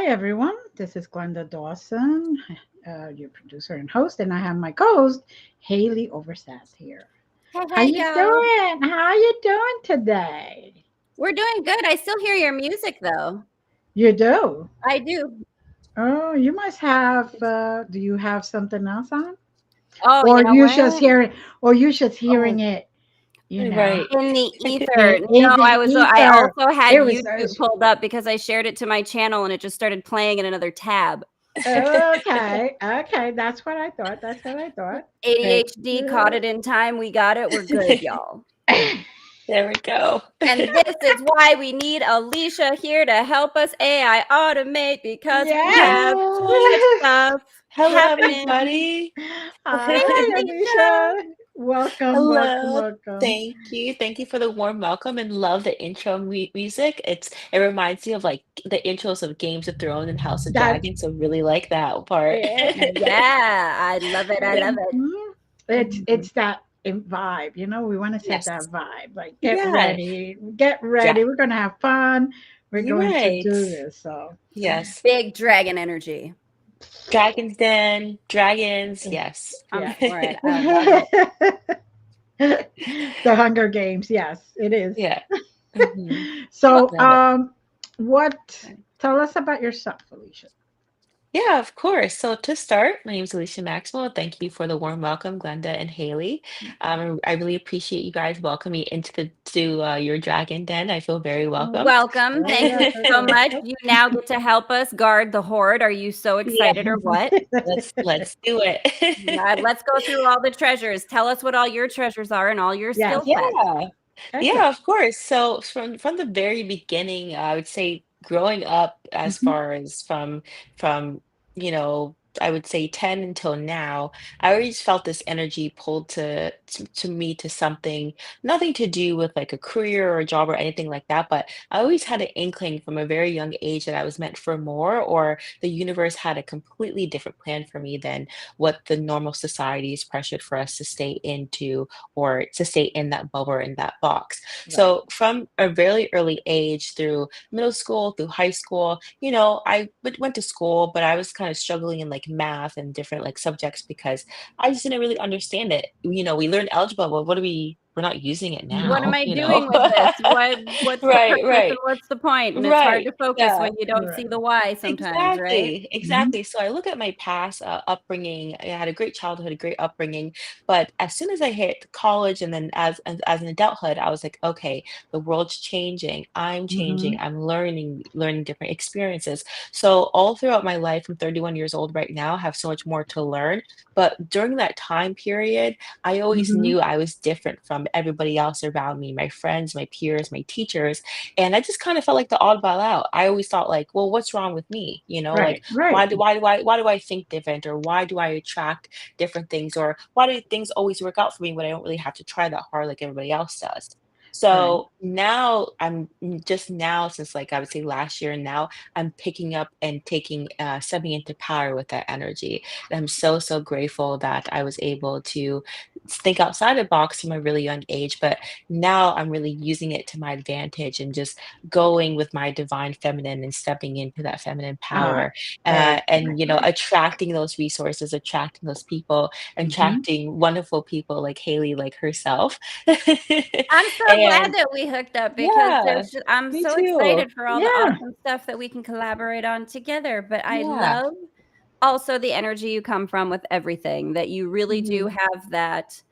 everyone. This is Glenda Dawson, your producer and host, and I have my co-host Haleigh Overseth here. Hey, How hey, you y'all. doing? How you doing today? We're doing good. I still hear your music though. You do. I do. Oh, you must have. Do you have something else on, Oh, you or know you just what? hearing, or you just hearing Oh, it? right. In the ether. In No, the I ether. also had It was. YouTube pulled up because I shared it to my channel and it just started playing in another tab. Okay. Okay. That's what I thought. That's what I thought. But, ADHD caught it in time. We got it. We're good, y'all. There we go. And this is why we need Alicia here to help us AI automate because we yes. have too much Yay! stuff Hello, happening. everybody. Hey, Hi, Alicia. Alicia. Welcome, welcome, Hello. welcome. Thank you. Thank you for the warm welcome and love the intro music. It reminds me of like the intros of Games of Thrones and House of That Dragons, so really like that part. yeah. Yeah, I love it. I love it. Mhm. Mhm. It's that vibe, We want to set Yes. that vibe. Like get Yeah. ready, get Yeah. ready. We're gonna have fun. We're You're going to right. do this. So Yes. Big dragon energy. Dragon's Den, dragons, yes. I'm yeah. for it. I love it. The Hunger Games, yes, it is. Yeah. Hmm. Well, So Love it. what tell us about yourself, Alicia. Yeah, of course. So to start, my name is Alecia Maximo. Thank you for the warm welcome, Glenda and Haleigh. I really appreciate you guys welcoming me into your dragon den. I feel very welcome. welcome. Oh Thank yeah. you so much. You now get to help us guard the horde. Are you so Yeah, excited or what? let's do it. Let's go through all the treasures. Tell us what all your treasures are and all your skill Yes. sets. Yeah. Okay. Yeah, of course. So from the very beginning, I would say growing up as Mhm. far as from, I would say 10 until now, I always felt this energy pulled to me to something, nothing to do with like a career or a job or anything like that, but I always had an inkling from a very young age that I was meant for more, or the universe had a completely different plan for me than what the normal society is pressured for us to stay into or to stay in that bubble or in that box. Right. So from a very early age through middle school, through high school, I went to school, but I was kind of struggling in like math and different like subjects because I just didn't really understand it. We learned algebra, but we're not using it What am now, Mhm. I doing with this? What's the Right, purpose and right. what's the point? And it's hard Right. to focus Yeah. when you don't see Right. the why sometimes, right? Exactly, Mhm. exactly. So I look at my past upbringing. I had a great childhood, a great upbringing, but as soon as I hit college and then as an adulthood, I was like, okay, the world's changing. I'm changing. Mhm. I'm learning different experiences. So all throughout my life, I'm 31 years old right now, have so much more to learn. But during that time period, I always Mhm. knew I was different from everybody else around me, my friends, my peers, my teachers, and I just kind of felt like the oddball out. I always thought like, well, what's wrong with me? Like Right. Right. why do I think different, or why do I attract different things, or why do things always work out for me when I don't really have to try that hard like everybody else does? Right. So now just now, since like I would say last year and now, I'm picking up and taking stepping into power with that energy. And I'm so, so grateful that I was able to think outside the box from a really young age. But now I'm really using it to my advantage and just going with my divine feminine and stepping into that feminine Ah, power, and exactly. attracting those resources, attracting those people, Mhm. attracting wonderful people like Haleigh, like herself. I'm so glad And that we hooked up because yeah, I'm me so too. excited for all the Yeah. awesome stuff that we can collaborate on together. But I Yeah. love also the energy you come from with everything, that you really do Mhm. have that.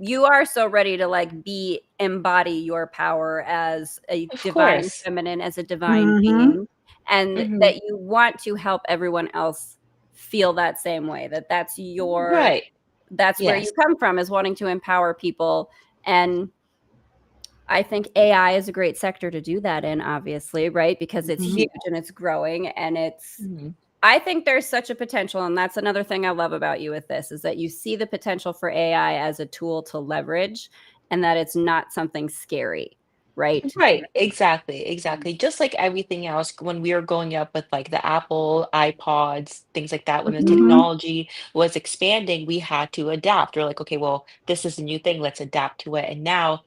You are so ready to like be embody your power as a Of divine course. feminine, as a divine Mhm. being, and Hmm. that you want to help everyone else feel that same way, that Right. that's where you Yes. come from, is wanting to empower people. And I think AI is a great sector to do that in, obviously, right? Because it's Mhm. huge and it's growing and Mhm. I think there's such a potential, and that's another thing I love about you with this, is that you see the potential for AI as a tool to leverage and that it's not something scary, right? Right, exactly, exactly. Just like everything else, when we were growing up with like the Apple, iPods, things like that, when the Mhm. technology was expanding, we had to adapt. We're like, okay, well, this is a new thing, let's adapt to it. And now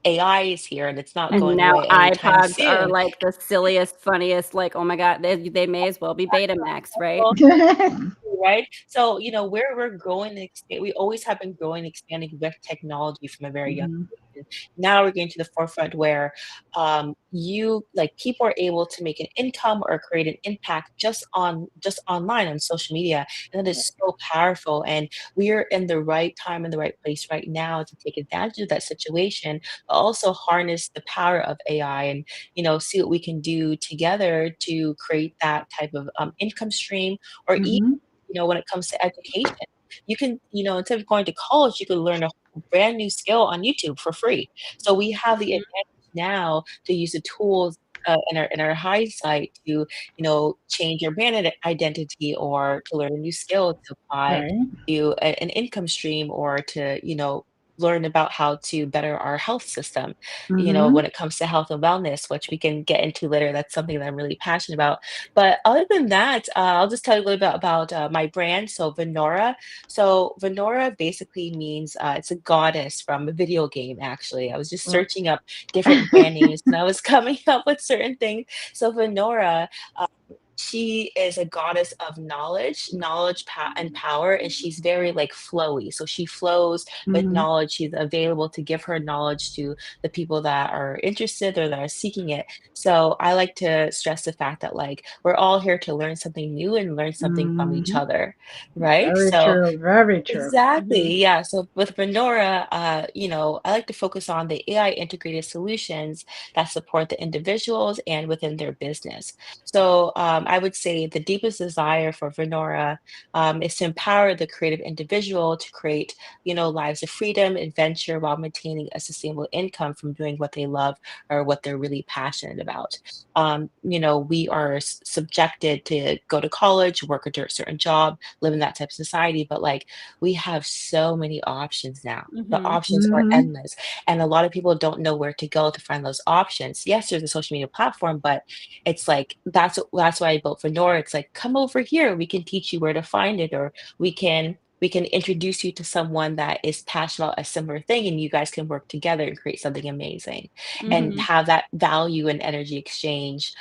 AI is here and it's not And going now away anytime iPods are soon. like the silliest, funniest, like, oh my God, they may as well be Betamax, right? Right? So, where we're growing and we always have been growing and expanding with technology from a very young Mhm. age. And now we're getting to the forefront where people are able to make an income or create an impact just online on social media. And that is so powerful. And we're in the right time in the right place right now to take advantage of that situation, but also harness the power of AI and see what we can do together to create that type of income stream or even Mhm. when it comes to education. You can, instead of going to college, you could learn a brand new skill on YouTube for free. So we have the Mhm. advantage now to use the tools in our hindsight to, change your brand identity or to learn a new skill to apply Right. to an income stream or to, learn about how to better our health system, when Mhm. it comes to health and wellness, which we can get into later. That's something that I'm really passionate about. But other than that, I'll just tell you a little bit about my brand. So Vynora. So Vynora basically means it's a goddess from a video game. Actually, I was just Well, searching up different brand names and I was coming up with certain things. So Vynora. She is a goddess of and power, and she's very like flowy. So she flows with mhm. knowledge. She's available to give her knowledge to the people that are interested or that are seeking it. So I like to stress the fact that like we're all here to learn something new and learn something from each Mhm. other, right? Very So true. Very true. Mhm. exactly. Yeah. So with Vynora, I like to focus on the AI integrated solutions that support the individuals and within their business. So I would say the deepest desire for Vynora is to empower the creative individual to create, lives of freedom, adventure, while maintaining a sustainable income from doing what they love or what they're really passionate about. We are subjected to go to college, work a certain job, live in that type of society, but like we have so many options now. The Mhm. options are Mhm. endless. And a lot of people don't know where to go to find those options. Yes, there's a social media platform, but it's like that's why I built Fedora. It's like, come over here, we can teach you where to find it, or we can introduce you to someone that is passionate about a similar thing, and you guys can work together and create something amazing and Mhm. have that value and energy exchange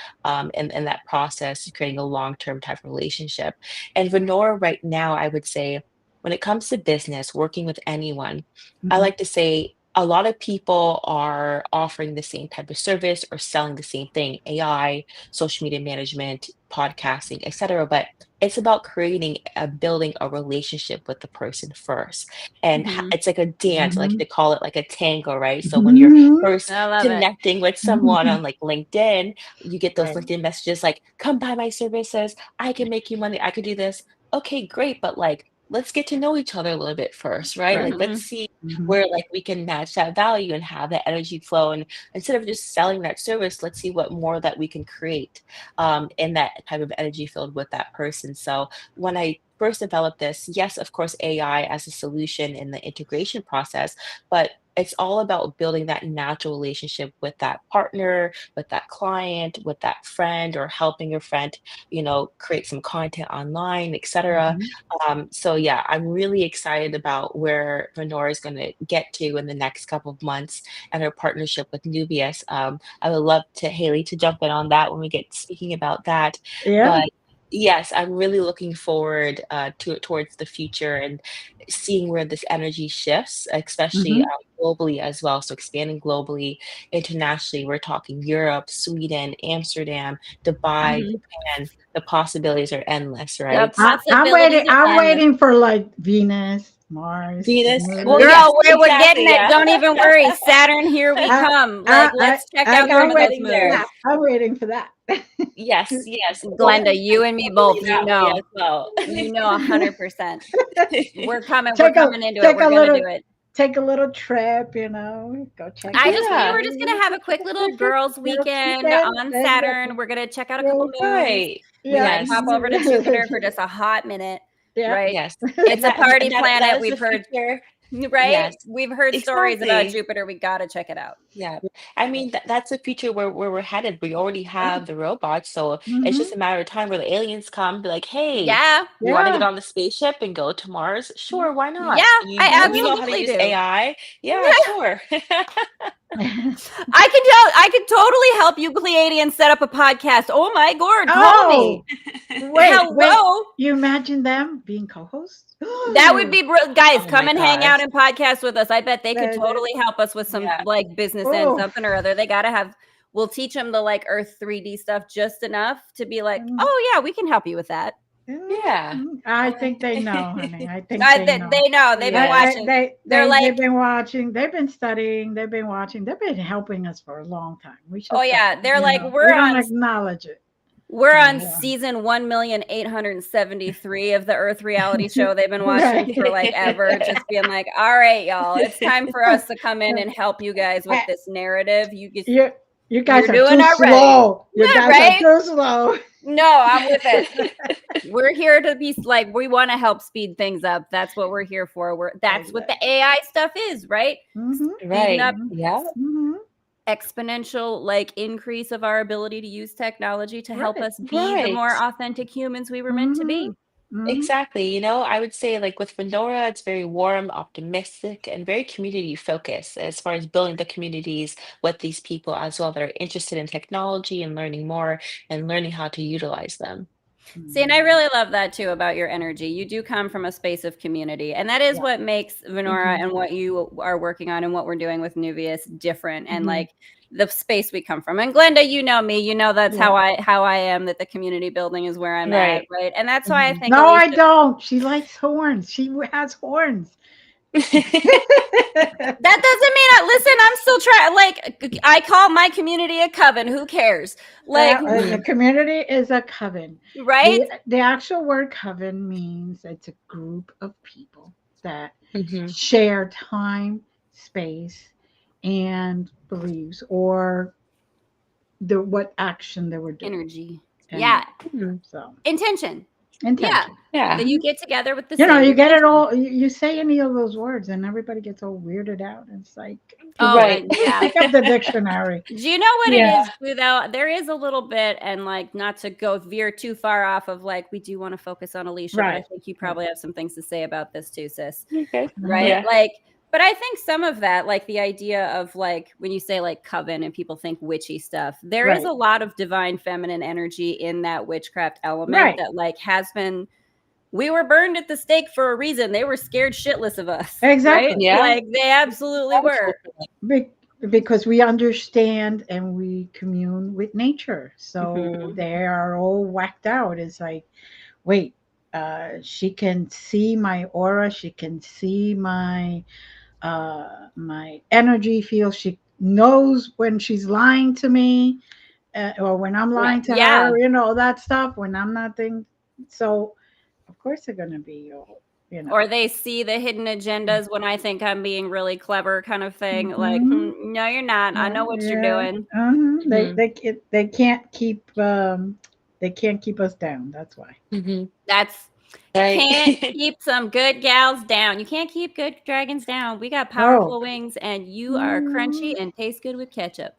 in that process, creating a long-term type of relationship. And Venora right now, I would say, when it comes to business, working with anyone, I Mhm. like to say a lot of people are offering the same type of service or selling the same thing, AI, social media management, podcasting, etc. But it's about building a relationship with the person first. And Mhm. it's like a dance, I like Mhm. to call it like a tango, right? So when you're Mhm. first I love it. connecting with someone Mhm. on like LinkedIn, you get those Right. LinkedIn messages like, come buy my services, I can make you money, I could do this. Okay, great. But like, let's get to know each other a little bit first, right? Like, Right. let's Mhm. see Mhm. where like we can match that value and have that energy flow. And instead of just selling that service, let's see what more that we can create in that type of energy filled with that person. So when I first developed this, yes, of course, AI as a solution in the integration process, but it's all about building that natural relationship with that partner, with that client, with that friend, or helping your friend, create some content online, etc. Mhm. So yeah, I'm really excited about where Venora is going to get to in the next couple of months and her partnership with Nubius. I would love to Haleigh to jump in on that when we get speaking about that. Yeah. But yes, I'm really looking forward towards the future and seeing where this energy shifts, especially Mhm. globally as well. So expanding globally, internationally, we're talking Europe, Sweden, Amsterdam, Dubai, Mhm. Japan. The possibilities are endless, The right? I'm possibilities waiting. are I'm endless. waiting for like Venus, Mars, the Venus. Well, moon. yes, Girl, we're getting exactly. it. Yeah. Don't even worry. Saturn, here we I, come. Like, I, let's check out We some are I'm of those waiting getting for moons. there. that. I'm waiting for that. Yes, yes. Well, Glenda, you and me totally both. You that way know. as well. You know 100%. We're coming. We're take a coming into it. take We're a gonna little do it. take a little trip. Go check I it just we Yeah, were just gonna out. have a quick little girls' Girls weekend weekend. on Then Saturn. We're gonna check out a couple go. moons. right. We might Yes. Yes, pop over to Jupiter for just a hot minute, Yeah. right? yes. It's a party And that planet. is the We've heard, future. right? Yes, We've heard stories about exactly. Jupiter. We gotta check it out. Yeah. I mean, that's the future where we're headed. We already have the robots, so it's just Mm-hmm. a matter of time where the aliens come, be like, "Hey, Yeah, you want to get Yeah. on the spaceship and go to Mars? Sure, why yeah, not? You I you know how to Yeah. absolutely use do. AI? Yeah, sure." I could totally help you, Pleiadians, set up a podcast. Oh my god, call me. Wait, Hello. You imagine them being co-hosts? That would be guys, Oh come my and hang out gosh. and podcast with us. I bet they could That- totally help us with some Yeah. like business and something or other. They gotta have. We'll teach them the like Earth 3D stuff just enough to be like, oh yeah, we can help you with that. Yeah. I think they know, honey. I think They know. They've been Yeah. watching. They're like, they've been watching. They've been studying. They've been watching. They've been helping us for a long time. We should. oh yeah, they're like, we we're don't on. acknowledge it. We're on Yeah. season 1,873 of the Earth reality show. They've been watching Right. for like ever, just being like, all right, y'all, it's time for us to come in and help you guys with this narrative. You guys you're are doing too already. slow. You Yeah, guys right? are too slow. No, I'm with it. We're here to be like, we want to help speed things up. That's what we're here for. That's what the AI stuff is, right? Mhm. Speeding up Yeah. Mhm. exponential like increase of our ability to use technology to help Right. us be the more authentic humans we were meant to be. Mhm. Exactly. You know, I would say like with Vynora, it's very warm, optimistic, and very community focused as far as building the communities with these people as well that are interested in technology and learning more and learning how to utilize them. See, and I really love that too about your energy. You do come from a space of community, and that is Yeah. what makes Vynora Mhm. and what you are working on and what we're doing with Nuvius different, and Mhm. like the space we come from. And Glenda, you know me, you know that's Yeah. how I am. That the community building is where I'm at, Right. right? And that's why I Mhm. think No, I Alecia, don't. She likes horns. She has horns. that doesn't mean listen. I'm still trying. Like I call my community a coven. Who cares? Like The community is a coven. right? The actual word coven means it's a group of people that Mhm. share time, space, and beliefs, or what action they were doing. Energy. And Yeah. So Intention. intention. Yeah. That you get together with the You know, same you get it intention. all. You say any of those words, and everybody gets all weirded out. It's like, Oh, Right. yeah. pick up the dictionary. Do you know what it Yeah. is too, though? There is a little bit, and like not to go veer too far off of like we do want to focus on Alecia, but I Right. think you probably have some things to say about this too, sis. Okay. Right? Yeah. Like, but I think some of that, like the idea of like when you say like coven and people think witchy stuff, there is Right. a lot of divine feminine energy in that witchcraft element Right. that like has been. We were burned at the stake for a reason. They were scared shitless of us. Exactly. Right? Yeah. Like they absolutely were. Because we understand and we commune with nature, so Mhm. they are all whacked out. It's like, wait, she can see my aura, she can see my energy field, she knows when she's lying to me, or when I'm lying to Yeah. her, that stuff, when I'm not thinking. So of course they're going to be all, Or they see the hidden agendas when I think I'm being really clever, kind of thing. Like, Mhm. no, you're not. I know what you're doing. Mhm. Mhm. They can't keep us down. That's why. Mhm. That's Right. can't keep some good gals down. You can't keep good dragons down. We got Oh, powerful wings, and you are crunchy Mhm. and taste good with ketchup.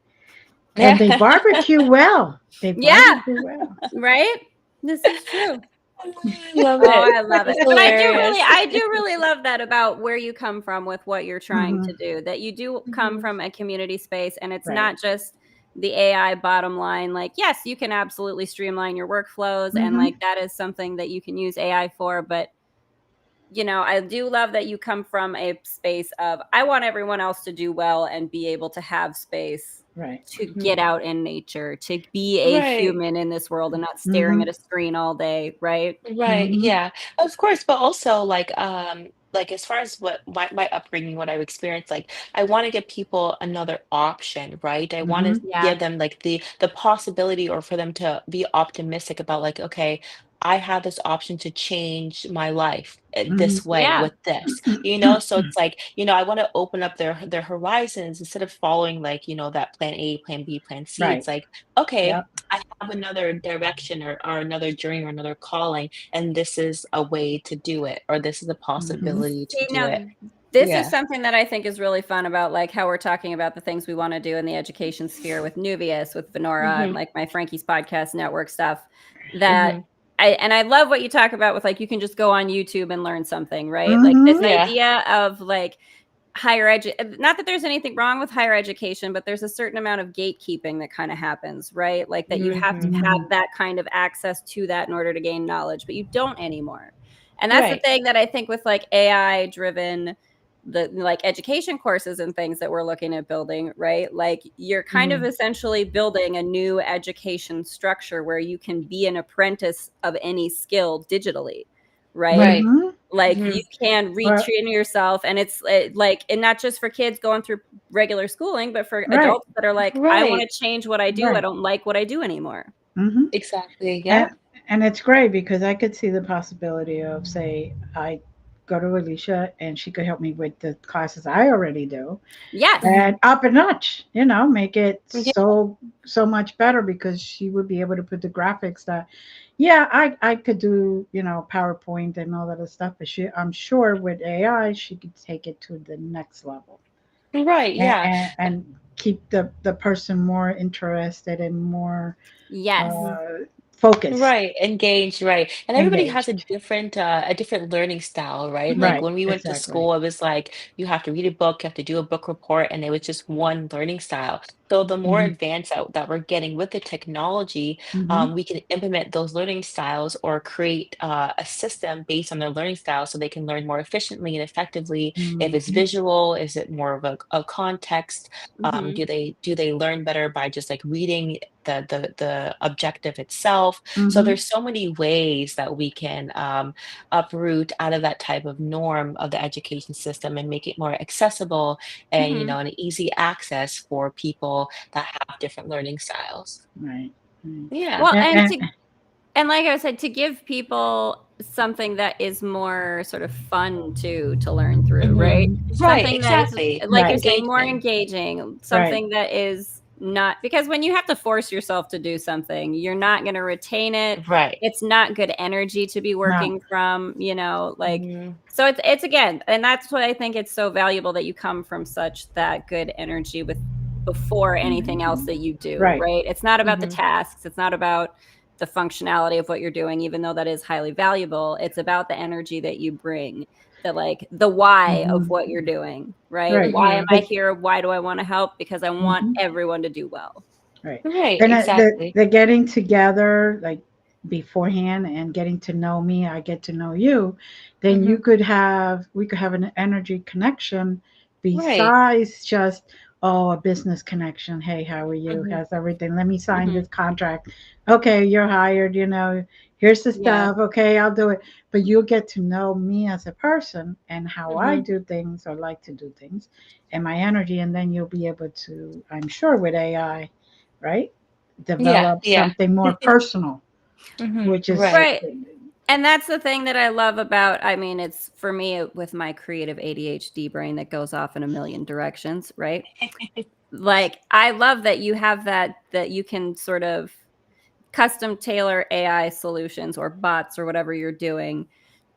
And they barbecue well. They Yeah. barbecue well. Right? This is true. Love Oh, it. I love it. It's But I hilarious. do really love that about where you come from with what you're trying to Mhm. do. That you do come Mhm. from a community space, and it's Right. not just the AI bottom line. Like, yes, you can absolutely streamline your workflows, and Mhm. like that is something that you can use AI for. But I do love that you come from a space of I want everyone else to do well and be able to have space Right. to Mhm. get out in nature, to be a Right. human in this world and not staring at Mhm. a screen all day, right? Right, Mhm. yeah. Of course, but also like as far as what my upbringing, what I've experienced, like I want to give people another option, right? I want to Mhm. give Yeah. them like the possibility or for them to be optimistic about like, okay, I have this option to change my life Mhm. this way Yeah. with this, you know? So it's like, I want to open up their horizons instead of following like, that plan A, plan B, plan C. Right. It's like, okay, Yep. I have another direction or another journey or another calling, and this is a way to do it, or this is a Mhm. possibility to See, do it. now this is Yeah. something that I think is really fun about like how we're talking about the things we want to do in the education sphere with Nuvius, with Vynora, and Mhm. like my Frankie's podcast network stuff. That Mhm. I love what you talk about with like you can just go on YouTube and learn something, right? Like this Mhm. Yeah. idea of like not that there's anything wrong with higher education, but there's a certain amount of gatekeeping that kind of happens, right? Like that you have to Mhm. have Mhm. that kind of access to that in order to gain knowledge, but you don't anymore. And that's the Right. thing that I think with like AI driven the like education courses and things that we're looking at building, right? Like you're kind of Mhm. essentially building a new education structure where you can be an apprentice of any skill digitally, right? Right. Mhm. Like you Mhm. can Well, retrain yourself, and it's like, and not just for kids going through regular schooling, but for right, adults that are like, I want Right. to change what I do. I right. don't like what I do anymore. Mhm. Exactly. And Yeah. and it's great because I could see the possibility of, say, I go to Alicia and she could help me with the classes I already do, Yes. Mhm. and up a notch, make it Yeah. so much better because she would be able to put the graphics that, yeah, I could do, PowerPoint and all that other stuff, but I'm sure with AI she could take it to the next level, Right. Yeah. and keep the person more interested and more Yes. uh, focused, Right, engaged, right. And everybody has engaged. a different learning style, right? Like Hmm. Right, when we went to exactly. school, it was like you have to read a book, you have to do a book report, and it was just one learning style. So the more Hmm. advanced that we're getting with the technology, Hmm. we can implement those learning styles or create a system based on their learning style so they can learn more efficiently and effectively. If it's Hmm. visual, is it more of a context? Hmm. Do they learn better by just like reading the objective itself? So Hmm. there's so many ways that we can uproot out of that type of norm of the education system and make it more accessible and Hmm. an easy access for people that have different learning styles. Right, right. Yeah. Well, and And, and like I said, to give people something that is more sort of fun to learn through, Hmm. right? mhm. Right, Something that is, exactly. like you're Right, saying, more Engagement. engaging, right. something that is not, because when you have to force yourself to do something, you're not going to retain it. Right. It's not good energy to be No. working from, like, Hmm. so it's again, and that's what I think it's so valuable that you come from such that good energy with before anything else that you do, Right. right? It's not about the Hmm. tasks, it's not about the functionality of what you're doing, even though that is highly valuable. It's about the energy that you bring, the like the why of Hmm. what you're doing, right? Right. Why am Hmm. I The, here? Why do I want to help? Because I want mhm. everyone to do well. Right. Right, And exactly. the getting together, like beforehand, and getting to know me, I get to know you, then Hmm. we could have an energy connection Right. besides just, oh, a business connection. Hey, how are you? Hmm. How's everything? Let me sign Hmm. this contract. Okay, you're hired, here's the Yeah. stuff. Okay, I'll do it. But you'll get to know me as a person and how I Hmm. do things or like to do things and my energy, and then you'll be able to, I'm sure with AI, right? Yeah, Develop yeah. something more personal, Hmm. which is, Right. Right. And that's the thing that I love about, I mean, it's for me with my creative ADHD brain that goes off in a million directions, right? Like I love that you have that you can sort of custom tailor AI solutions or bots or whatever you're doing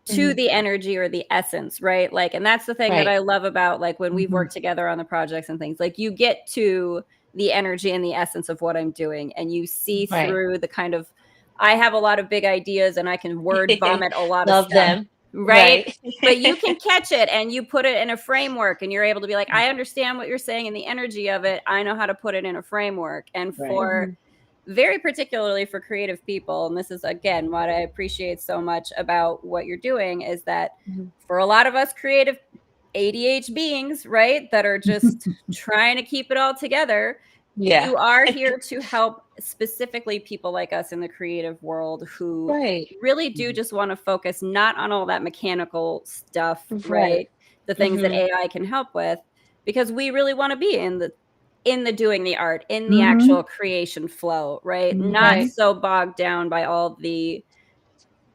to Hmm. the energy or the essence, right? Like, and that's the thing that Right. I love about like when we've mhm, worked together on the projects and things, like you get to the energy and the essence of what I'm doing, and you see Right. through the kind of, I have a lot of big ideas and I can word vomit a lot of Love stuff, them. right? Right. But you can catch it and you put it in a framework and you're able to be like, I understand what you're saying and the energy of it. I know how to put it in a framework. And right. for Hmm. very particularly for creative people, and this is again what I appreciate so much about what you're doing, is that Hmm. for a lot of us creative ADH beings, right, that are just trying to keep it all together, Yeah. you are here to help specifically people like us in the creative world who Right. really do just want to focus not on all that mechanical stuff, Right. right? The things that Hmm. AI can help with, because we really want to be in the doing the art, in the Hmm. actual creation flow, right? Not Hmm. Right. so bogged down by all the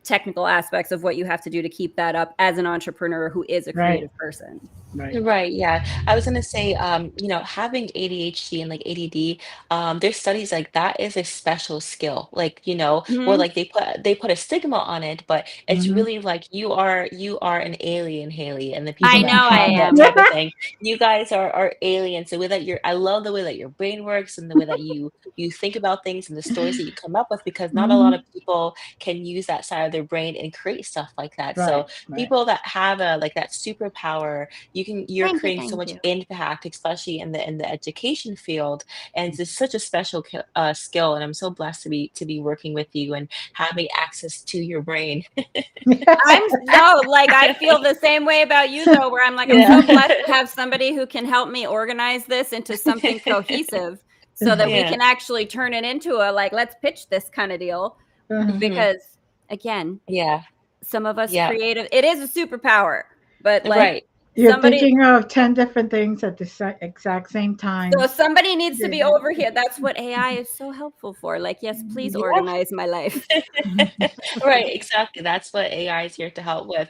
technical aspects of what you have to do to keep that up as an entrepreneur who is a Right, creative person. right. Right, yeah. I was gonna say, having ADHD and like ADD, there's studies like that is a special skill. Like, where Mhm. like they put a stigma on it, but it's Hmm. really like you are an alien, Haleigh, and the people I that know I have that am. type of thing, you guys are aliens. The way that I love the way that your brain works and the way that you think about things and the stories that you come up with, because not a lot of Hmm. people can use that side of their brain and create stuff like that. So Right, right. people that have a like that superpower, you you're Thank you, creating so thank much you. impact, especially in the education field, and it's just such a special skill. And I'm so blessed to be working with you and having access to your brain. I'm no, like I feel the same way about you though, where I'm like, I'm Yeah. so blessed to have somebody who can help me organize this into something cohesive so that we Yeah. can actually turn it into a like, let's pitch this kind of deal. Hmm. Because again, Yeah. some of us Yeah. creative, it is a superpower, but like Right. You're somebody, thinking of 10 different things at the exact same so time. somebody needs to Yeah, be over here. That's what AI is so helpful for. Like, yes, please Yeah. organize my life. Right, exactly. That's what AI is here to help with.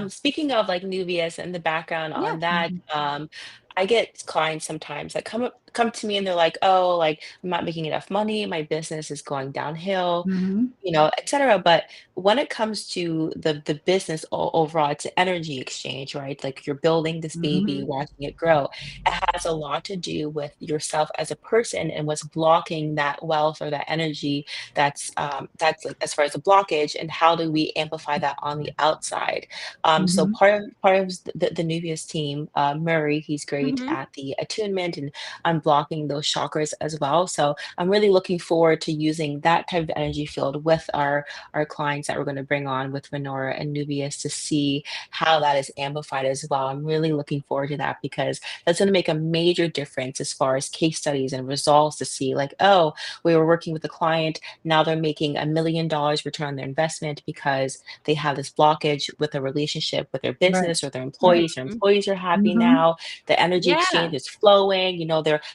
Speaking of like Nuvius and the background Yeah. on that, I get clients sometimes that come to me and they're like, "Oh, like I'm not making enough money, my business is going downhill." Mm-hmm. Et cetera. But when it comes to the business overall, it's an energy exchange, right? Like you're building this Mm-hmm. baby, Mhm. watching it grow. It has a lot to do with yourself as a person and what's blocking that wealth or that energy that's like as far as the blockage, and how do we amplify that on the outside. So Mm-hmm. part of the Nuvius team, Murray, he's great Mhm. at the attunement and unblocking those chakras as well. So I'm really looking forward to using that type of energy field with our clients that we're going to bring on with Vynora and Nuvius to see how that is amplified as well. I'm really looking forward to that because that's going to make a major difference as far as case studies and results to see like, oh, we were working with a client, now they're making $1 million return on their investment because they have this blockage with a relationship with their Right. business or their Right. employees. Their Mhm. employees are happy Mm-hmm. now. The energy Yeah. exchange is flowing.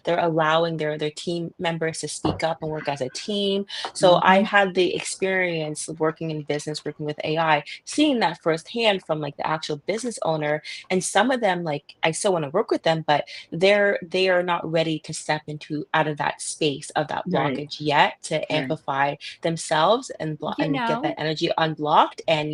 They're allowing their team members to speak up and work as a team. So I Mm-hmm. had the experience of working in business, working with AI, seeing that firsthand from like the actual business owner. And some of them, like I still want to work with them, but they are not ready to step into out of that space of that Right. blockage yet to Right. amplify themselves and You and get know, that energy unblocked and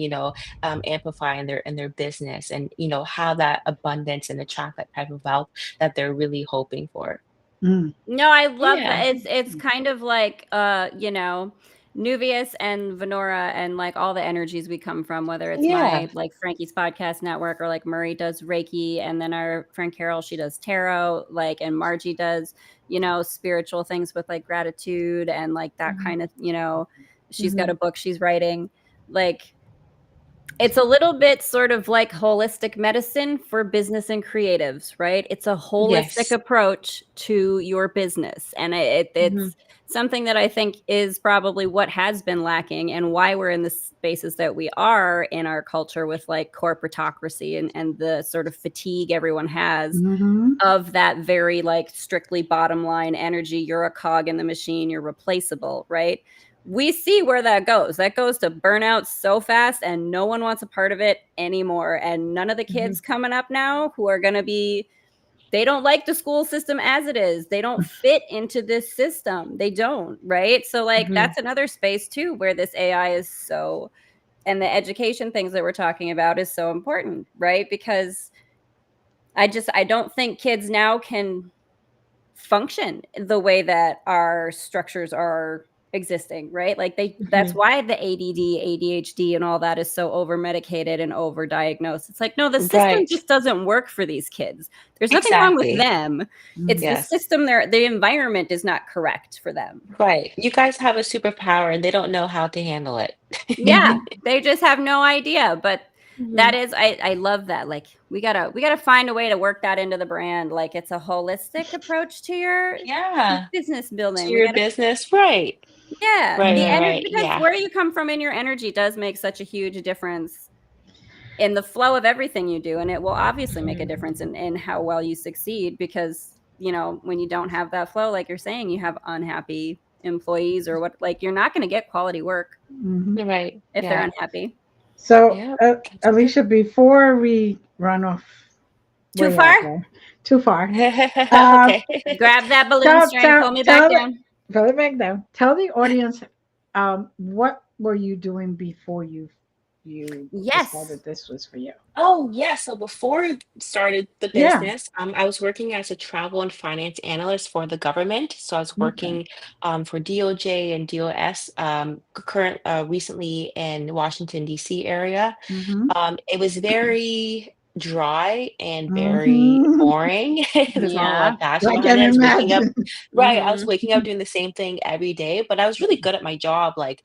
amplify in their business and have that abundance and attract that type of wealth that they're really hoping for. Mm. no, I love that. Yeah. It's kind of like Nuvius and Vynora and like all the energies we come from, whether it's Yeah. my like Frankie's podcast network or like Murray does Reiki and then our friend Carol, she does tarot, like and Margie does, spiritual things with like gratitude and like that Mm-hmm. kind of, she's got Mm-hmm. a book she's writing. Like it's a little bit sort of like holistic medicine for business and creatives, right? It's a holistic Yes. approach to your business. And Mm-hmm. it's something that I think is probably what has been lacking and why we're in the spaces that we are in our culture with like corporatocracy and the sort of fatigue everyone has Mm-hmm. of that very like strictly bottom line energy. You're a cog in the machine, you're replaceable, right? We see where that goes. That goes to burnout so fast, and no one wants a part of it anymore. And none of the kids coming up now who are going to be, they don't like the school system as it is. They don't fit into this system. They don't, right? So, like, Mm-hmm. that's another space too where this AI is so, and the education things that we're talking about is so important, right? Because I don't think kids now can function the way that our structures are existing, right? Like that's Mm-hmm. why the ADD, ADHD and all that is so over medicated and over diagnosed. It's like no, the system Right. just doesn't work for these kids. There's nothing wrong with Exactly. them. It's Mm-hmm. the Yes. system there, the environment is not correct for them. Right. You guys have a superpower and they don't know how to handle it. Yeah, they just have no idea, but that Mhm. is I love that. Like we got to find a way to work that into the brand. Like it's a holistic approach to your Yeah. business To building. We your got to business. Right. yeah, Right, the right, energy right. because Yeah. where you come from in your energy does make such a huge difference in the flow of everything you do, and it will obviously make a Mm-hmm. difference in how well you succeed because when you don't have that flow, like you're saying, you have unhappy employees or what, like you're not going to get quality work Mm-hmm. Right. if they're Yeah. unhappy. So, Yep. That's it. Alicia, before we run off Too way far? out there, too far, uh, Okay. Grab that balloon tell string, tell pull me back tell the down. tell it back down. Tell the audience, what were you doing before you Yes. decided this was for you? Oh, yeah. So before I started the Yeah. business, I was working as a travel and finance analyst for the government. So I was Okay. working for DOJ and DOS, recently in Washington, D.C. area. Mm-hmm. It was very dry and very Mm-hmm. boring. There's not a lot Yeah. of passion I behind can it. I was waking up imagine. right, I was Mhm. waking up doing the same thing every day, but I was really good at my job. Like,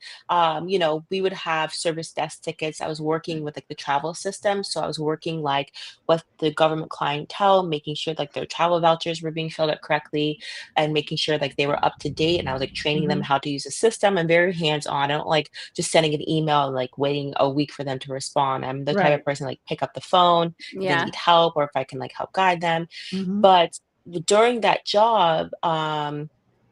we would have service desk tickets. I was working with like the travel system, so I was working like with the government clientele, making sure like their travel vouchers were being filled out correctly and making sure like they were up to date. And I was like training them Hmm. how to use the system. I'm very hands-on. I don't like just sending an email and like waiting a week for them to respond. I'm the type of Right. person like pick up the phone if they Yeah. need help or if I can like help guide them. Hmm. But during that job,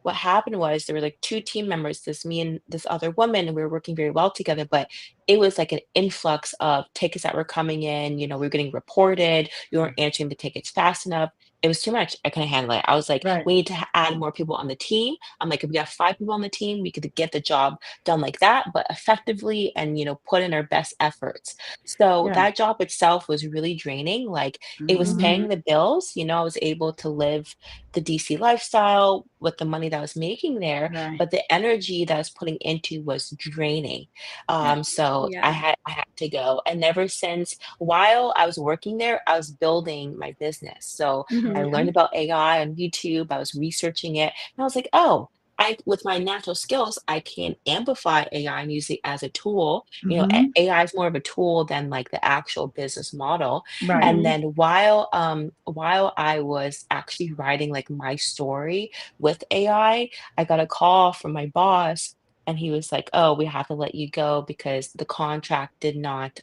what happened was there were like two team members, this me and this other woman, and we were working very well together. But it was like an influx of tickets that were coming in. We were getting reported. You weren't answering the tickets fast enough. It was too much. I couldn't handle it. I was like, Right. we need to add more people on the team. I'm like, if we have 5 people on the team, we could get the job done like that, but effectively and put in our best efforts. So Yeah. that job itself was really draining. Like it was Hmm. paying Mhm. the bills. I was able to live the DC lifestyle with the money that I was making there, Right. but the energy that I was putting into was draining. Yeah. So I Yeah. had to go. And ever since while I was working there, I was building my business. So I Mhm. learned Okay. about AI on YouTube. I was researching it, and I was like, oh. With my natural skills, I can amplify AI and use it as a tool. Hmm. AI is more of a tool than like the actual business model. Right. And Mhm. then while I was actually writing like my story with I got a call from my boss and he was like, "Oh, we have to let you go because the contract did not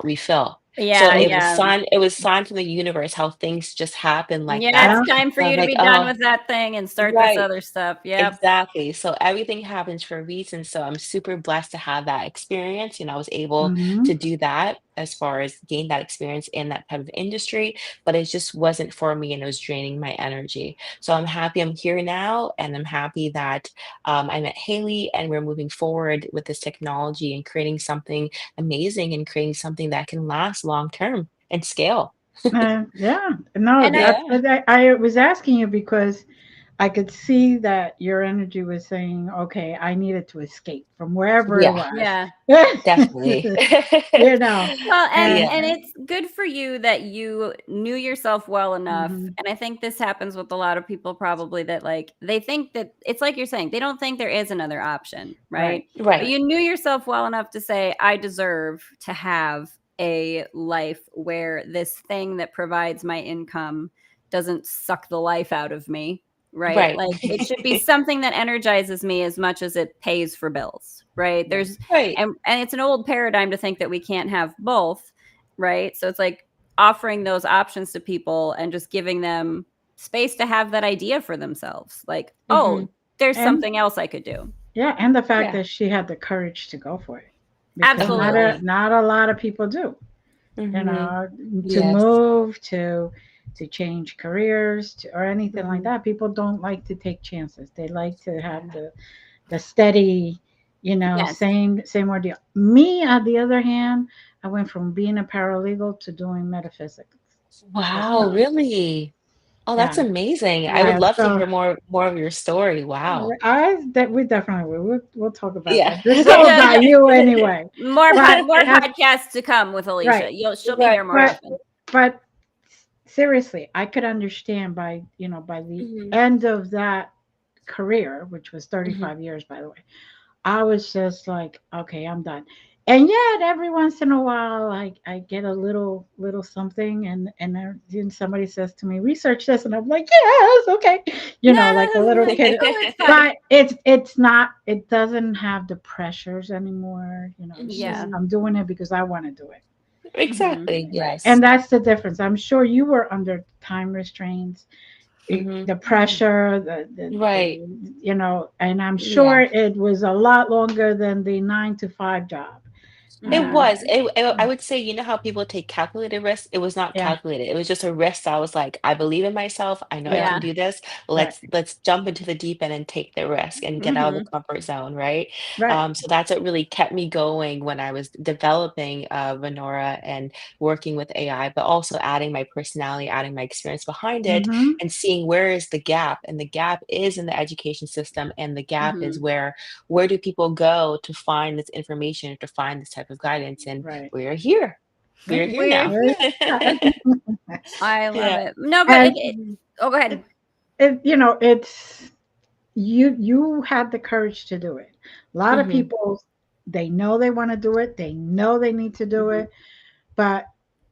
refill." So Yeah, it was yeah. Okay. signed from the universe how things just happen like Yeah, that. it's Yeah. time for And I you was to like, be done "Oh, with that thing and start this right." other stuff. Yep. Exactly. So everything happens for a reason. So I'm super blessed to have that experience. I was able Hmm. to do that as far as gain that experience in that type of industry, but it just wasn't for me and it was draining my energy. So I'm happy I'm here now and I'm happy that I met Haleigh and we're moving forward with this technology and creating something amazing and creating something that can last long term and scale. Yeah. No, And I that's Yeah. what I was asking you because I could see that your energy was saying, okay, I needed to escape from wherever it Yeah, was. yeah. definitely. You know, Well, and and Yeah. and it's good for you that you knew yourself well enough. mhm, And I think this happens with a lot of people probably that like they think that it's like you're saying, they don't think there is another option, right? right, But Right. you knew yourself well enough to say, I deserve to have a life where this thing that provides my income doesn't suck the life out of me. Right. Right. Like it should be something that energizes me as much as it pays for bills. Right. right. Right. And it's an old paradigm to think that we can't have both, right? So it's like offering those options to people and just giving them space to have that idea for themselves. Like, Mhm. oh, there's And something else I could do. yeah, and the fact Yeah. that she had the courage to go for it, because Absolutely. not a lot of people do. You Mhm. know, to Yes. move, to change careers, or anything like Mhm. that. People don't like to take chances. They like to have Yeah. the steady, Yes. same ordeal. Me, on the other hand, I went from being a paralegal to doing metaphysics. Wow, So really? Oh, that's yeah, amazing. I would yeah. love to So hear more of your story. Wow. I that we definitely will. We'll talk about Yeah. that. This is all about you anyway. But More podcasts to come with right, Alecia. She'll be Right. here more but often. but seriously, I could understand by the Mhm. end of that career, which was Mhm. 35 years, by the way. I was just like, okay, I'm done. And yet, every once in a while, I get a little something, then somebody says to me, "Research this," and I'm like, "Yes, okay," like a little kid. Oh, it's fun. But it's not. It doesn't have the pressures anymore. It's just Yeah. Mhm. I'm doing it because I want to do it. Hmm. Exactly. Right. Yes. And that's the difference. I'm sure you were under time restraints, Mhm. the pressure, Right. and I'm sure Yeah. it was a lot longer than the 9 to 5 job. It Hmm. Uh, was. I would say, how people take calculated risks? It was not yeah, calculated. It was just a risk that I was like, I believe in myself. I know I yeah, can Yeah. do this. right, Let's jump into the deep end and take the risk and get out of the Hmm. comfort zone, right? right. So that's what really kept me going when I was developing Vynora and working with AI, but also adding my personality, adding my experience behind it, Mm-hmm. and seeing where is the gap. And the gap is in the education system, and the gap is Hmm. where do people go to find this information, to find this type of guidance? And Right. we're here. We're here We're now. I love Yeah. it. No, but And oh, go ahead. it's you had the courage to do it. A lot of Hmm. people, they know they want to do it, they know they need to do it, but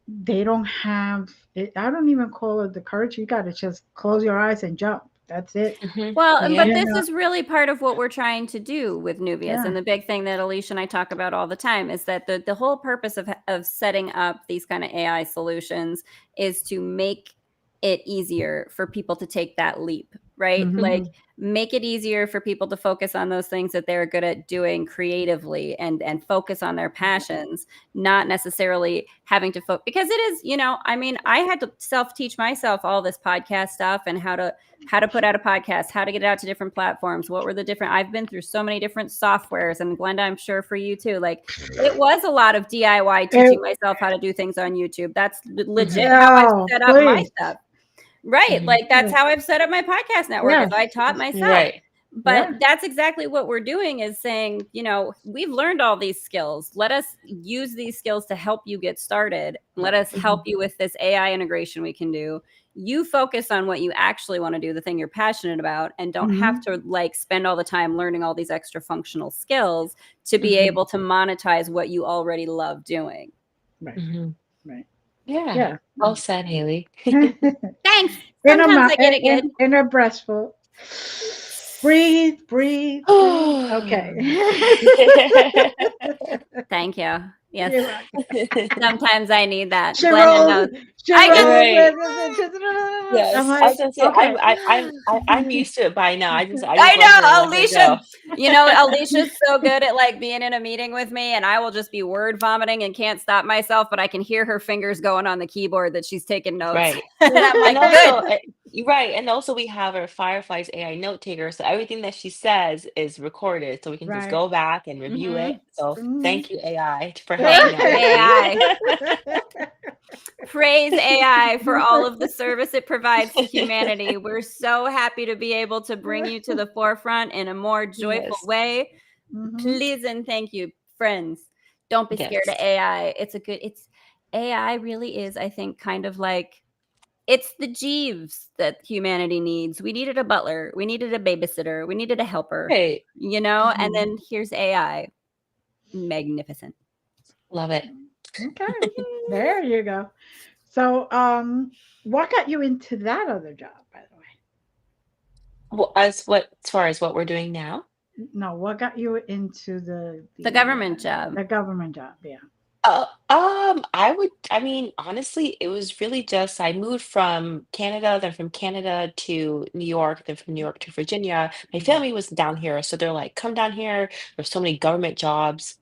they don't have it. I don't even call it the courage. You got to just close your eyes and jump. That's it. Hmm. Well, Yeah. but You this know. is really part of what we're trying to do with Nuvius. Yeah. And the big thing that Alecia and I talk about all the time is that the whole purpose of setting up these kind of AI solutions is to make it easier for people to take that leap, right? Hmm. Like make it easier for people to focus on those things that they're good at doing creatively and focus on their passions, not necessarily having to focus because it is, I mean, I had to self-teach myself all this podcast stuff and how to put out a podcast, how to get it out to different platforms. What were the different, I've been through so many different softwares, and Glenda, I'm sure for you too. Like it was a lot of DIY It, teaching myself how to do things on YouTube. That's legit Hmm. how I've oh, set up my please. stuff. Right. Hmm. Like that's how I've set up my podcast network is Yes. I taught myself. Right. But Yeah. that's exactly what we're doing is saying, we've learned all these skills. Let us use these skills to help you get started. Let us help you with this AI integration we can do. You focus on what you actually want to do, the thing you're passionate about, and don't have Hmm. to like spend all the time learning all these extra functional skills to be Hmm. able to monetize what you already love doing. Right. Hmm. Right. Yeah. Yeah. Well said, Haleigh. Thanks. in a Sometimes I get it good. in a breastful. Breathe, breathe, breathe. Okay. Thank you. Yes. You're welcome. Sometimes I need that. She Glenda rolls. knows. She I get rolls Right. with. I'm Yes. I like, was gonna say okay. I'm used to it by now. I just I let her know, Alicia. go. Alicia's so good at like being in a meeting with me, and I will just be word vomiting and can't stop myself, but I can hear her fingers going on the keyboard that she's taking notes. Right. And I'm And like, also, good. you're right. And also, we have our Fireflies AI note taker, so everything that she says is recorded, so we can just Right. go back and review Hmm. it. So Mhm. thank you, AI, for Thank helping you, out with me. AI. Praise AI for all of the service it provides to humanity. We're so happy to be able to bring you to the forefront in a more joyful Yes. way. Mhm. Please and thank you, friends. Don't be scared of Yes. AI. It's AI really is, I think, kind of like it's the Jeeves that humanity needs. We needed a butler, we needed a babysitter, we needed a helper, Right. and Mhm. then here's AI. Magnificent. Love it. Okay. There you go. So, what got you into that other job, by the way? Well, as far as what we're doing now? No, what got you into The government job. the government job? Yeah. I mean, honestly, it was really just I moved from Canada, then from Canada to New York, then from New York to Virginia. My family was down here, so they're like, "Come down here. There's so many government jobs."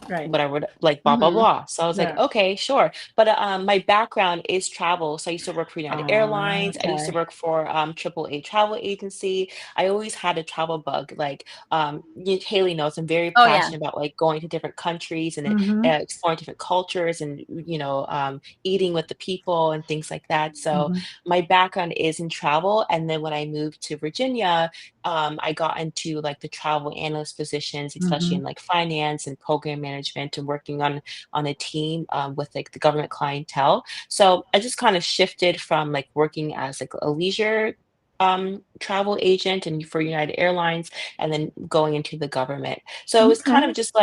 Right. Whatever, like blah blah Mhm. blah. So I was like, Yeah. okay, sure. But my background is travel. So I used to work for United Airlines. I used to Okay. work for AAA travel agency. I always had a travel bug. Like Haley knows, I'm very Oh yeah. passionate about like going to different countries and Mhm. exploring different cultures and eating with the people and things like that. So Mhm. my background is in travel. And then when I moved to Virginia, I got into like the travel analyst positions, especially Mhm. in like finance and program management and working on a team with like the government clientele. So I just kind of shifted from like working as like a leisure travel agent and for United Airlines and then going into the government. So it was Okay. kind of just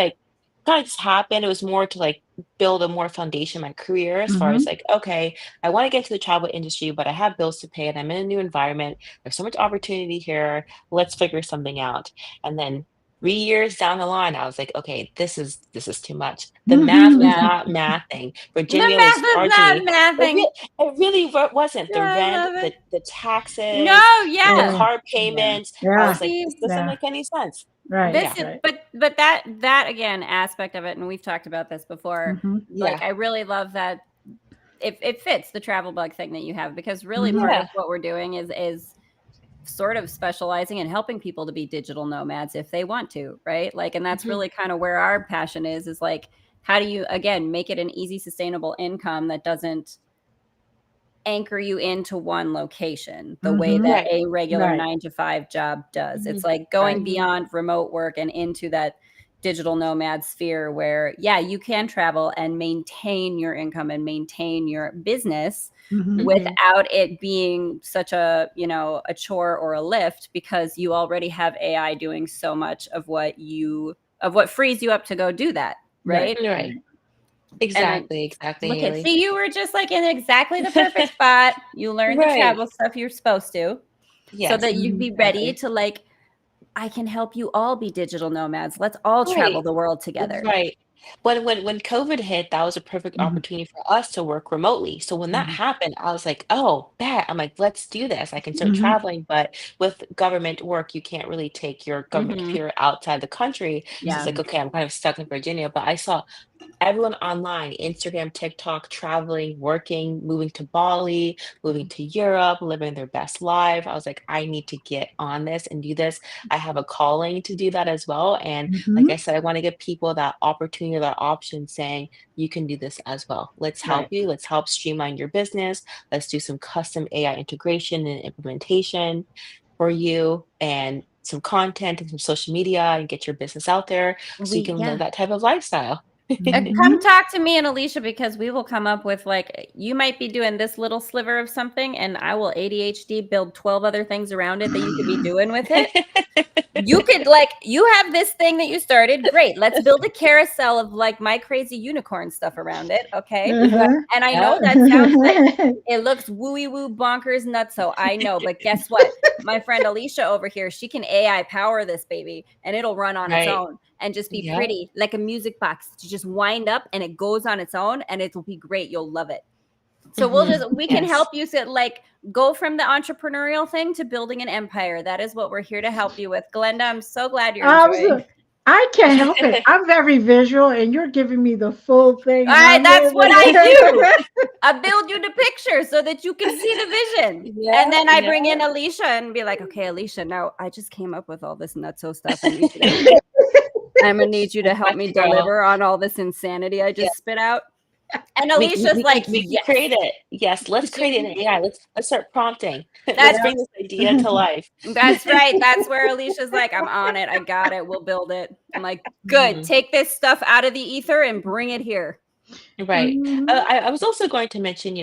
happened. It was more to like build a more foundation in my career as far as Mhm. like, okay, I want to get into the travel industry, but I have bills to pay and I'm in a new environment. There's so much opportunity here. Let's figure something out. And then 3 years down the line, I was like, okay, this is too much. The math was Yeah. not mathing. The Virginia was math is charging not me. mathing. It really wasn't. The I rent, love it. the taxes, No, the yeah. Yeah. car Yeah. payments. I was Yeah. like, See, this doesn't Yeah. make any sense. Right. this Yeah. is Right. but that again aspect of it, and we've talked about this before. Mhm. Like Yeah. I really love that it fits the travel bug thing that you have because really Mhm. part of Yeah. what we're doing is sort of specializing and helping people to be digital nomads if they want to, right? Like, and that's Mhm. really kind of where our passion is like, how do you, again, make it an easy, sustainable income that doesn't anchor you into one location the way Mhm. that Right. a regular Right. 9 to 5 job does. It's Mhm. like Right. going beyond remote work and into that digital nomad sphere where, yeah, you can travel and maintain your income and maintain your business without it being such a, a chore or a lift, because you already have AI doing so much of what frees you up to go do that. Right. Right. And Exactly. look at, Haleigh. see, you were just like in exactly the perfect spot. You learned the Right. travel stuff you're supposed to, so Yes. that you'd be ready to like, I can help you all be digital nomads. Let's all travel Right. the world together. Right. When COVID hit, that was a perfect opportunity for us to work remotely. So when that happened, I was like, oh, bet. I'm like, let's do this. I can start traveling, but with government work, you can't really take your government computer outside the country. So it's Yeah. like, okay, I'm kind of stuck in Virginia. But I saw everyone online, Instagram, TikTok, traveling, working, moving to Bali, moving to Europe, living their best life. I was like, I need to get on this and do this. I have a calling to do that as well. And like I said, I want to give people that opportunity, that option, saying, you can do this as well. Let's help Right. you. Let's help streamline your business. Let's do some custom AI integration and implementation for you, and some content and some social media, and get your business out there so you can live that type of lifestyle. Come talk to me and Alecia, because we will come up with, like, you might be doing this little sliver of something and I will ADHD build 12 other things around it that you could be doing with it. You could, like, you have this thing that you started. Great. Let's build a carousel of like my crazy unicorn stuff around it. Okay. And I know that sounds like it looks wooey woo bonkers nutso. I know. But guess what? My friend Alecia over here, she can AI power this baby and it'll run on its Right. own and just be Yep. pretty, like a music box to just wind up and it goes on its own and it will be great. You'll love it. So we can Yes. help you like go from the entrepreneurial thing to building an empire. That is what we're here to help you with. Glenda, I'm so glad you're enjoying. I can't help it. I'm very visual, and you're giving me the full thing. All right, that's what I do. I build you the picture so that you can see the vision. Yeah, And then I bring in Alecia and be like, okay, Alecia, now I just came up with all this nutso stuff. I'm going to need you to help me deliver on all this insanity I just spit out. And Alicia's like, we yes. can create it. Yes, let's create an AI. Let's start prompting. Let's bring this idea to life. That's right. That's where Alicia's like, I'm on it. I got it. We'll build it. I'm like, good. Take this stuff out of the ether and bring it here. Right. I was also going to mention,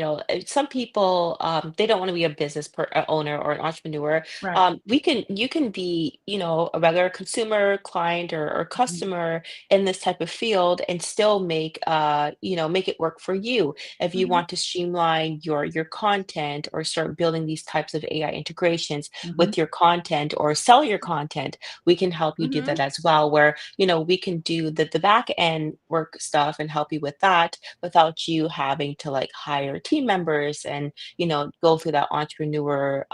some people, they don't want to be a business owner or an entrepreneur. Right. You can be, a regular consumer, client, or customer in this type of field, and still make it work for you. If you want to streamline your content, or start building these types of AI integrations with your content, or sell your content, we can help you do that as well, where, we can do the back end work stuff and help you with that, without you having to like hire team members and go through that entrepreneur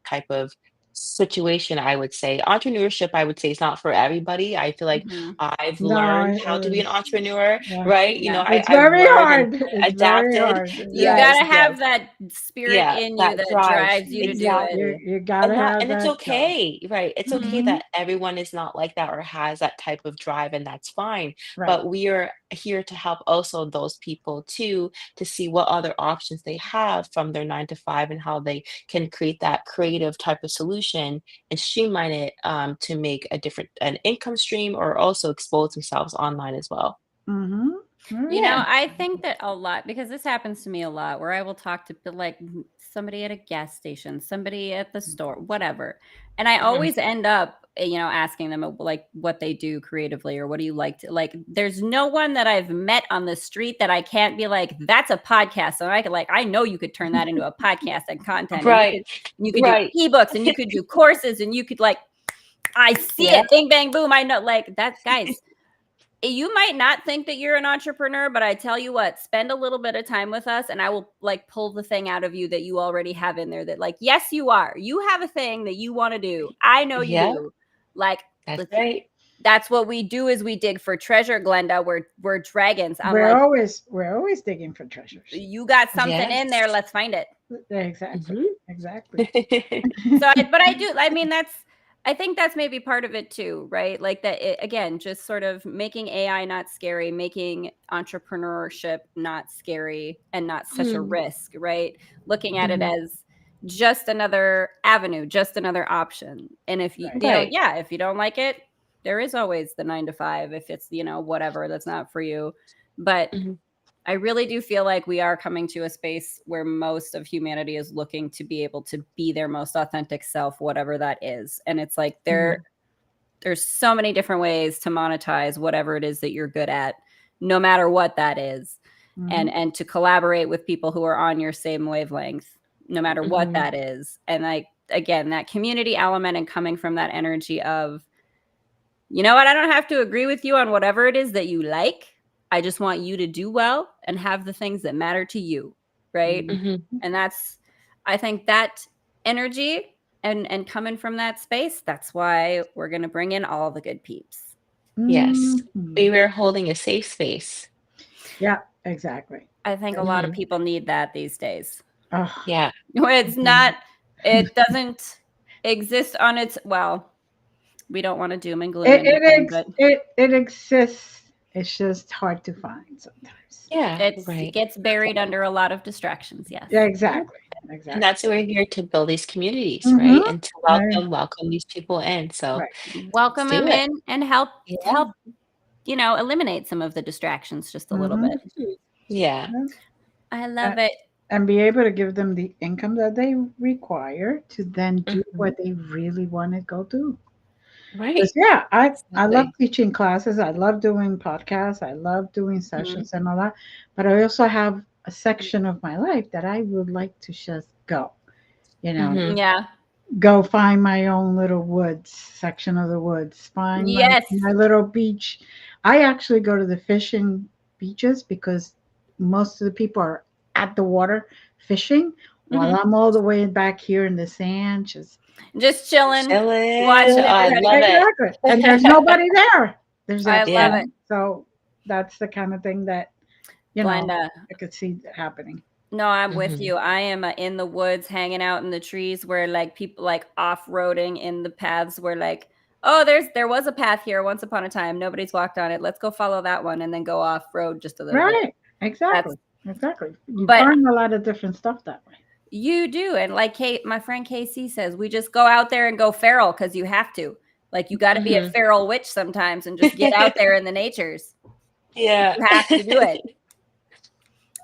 type of situation. I would say entrepreneurship, I would say, is not for everybody. I feel like I've No, learned how to be an entrepreneur, yeah. right? Yeah. It's I've very learned hard. and It's very adapted. hard. You Yes, got to have yes. that spirit Yeah, in you that that drive. drives you to do it. Exactly. You gotta have And it's that go. okay, right? It's okay that everyone is not like that or has that type of drive, and that's fine. Right. But we are here to help also those people too, to see what other options they have from their 9 to 5, and how they can create that creative type of solution and streamline it, to make an income stream, or also expose themselves online as well. Yeah. I think that a lot, because this happens to me a lot, where I will talk to like somebody at a gas station, somebody at the store, whatever. And I always end up, asking them like what they do creatively, or what do you like to like. There's no one that I've met on the street that I can't be like, that's a podcast. So I could I know you could turn that into a podcast and content. Right. And you could Right. do ebooks, and you could do courses, and you could I see it, bing, bang, boom. I know, that, guys. You might not think that you're an entrepreneur, but I tell you what, spend a little bit of time with us and I will pull the thing out of you that you already have in there, that yes, you are. You have a thing that you want to do. I know you Yeah, do. that's right. That's what we do, is we dig for treasure, Glenda. We're dragons. I'm We're always digging for treasures. you got something in there. Yes. Let's find it. Exactly. Exactly. But I think that's maybe part of it too, right? Like that, again, just sort of making AI not scary, making entrepreneurship not scary and not such a risk, right? Looking at it as just another avenue, just another option. And if you, Right. if you don't like it, there is always the 9 to 5 if it's, whatever that's not for you. But Mhm. I really do feel like we are coming to a space where most of humanity is looking to be able to be their most authentic self, whatever that is. And it's like there's so many different ways to monetize whatever it is that you're good at, no matter what that is. Mhm. And to collaborate with people who are on your same wavelength, no matter what Mhm. that is. And again, that community element and coming from that energy of, you know what, I don't have to agree with you on whatever it is that you like. I just want you to do well and have the things that matter to you, right? Mhm. And I think that energy and coming from that space, that's why we're going to bring in all the good peeps. Yes. We Mhm. were holding a safe space. Yeah, exactly. I think a lot of Mhm. people need that these days. Oh, Yeah. Where it's mhm. it doesn't exist on its, well, we don't want to doom and gloom it, anything, but it exists. It's just hard to find sometimes. Yeah. it Right. gets buried under a lot of distractions. Yes. Yeah, Yep. exactly. And Exactly. that's why we're here to build these communities, Mm-hmm. right? And to Right. welcome these people in. So Right. let's Welcome do them it. in and help Yeah. eliminate some of the distractions just a little Mm-hmm. bit. Mhm. Yeah. I Uh, love it. and be able to give them the income that they require to then do Mhm. what they really want to go do. Right. Because yeah, I love Exactly. teaching classes. I love doing podcasts. I love doing Mhm. sessions and all that. But I also have a section of my life that I would like to just go. You know, Mhm. Yeah. go find my own little woods section of the woods. Find Yes. my little beach. I actually go to the fishing beaches because most of the people are at the water fishing while Mhm. I'm all the way back here in the sand just Just chilling, Chilling. watching Oh, I everybody. love it. exactly. And there's nobody there. There's I love Yeah. it. absolutely so that's the kind of thing that Glenda. I could see happening. No, I'm with Mhm. you. I am in the woods hanging out in the trees where like people like off-roading in the paths where like, oh, there was a path here once upon a time. Nobody's walked on it. Let's go follow that one and then go off-road just a little bit. Right. That's Exactly. Exactly. You but find a lot of different stuff that way. you do. And like Kate, my friend KC says, we just go out there and go feral because you have to. Like you got to be a Mhm. feral witch sometimes and just get out there in the natures. Yeah. You have to do it.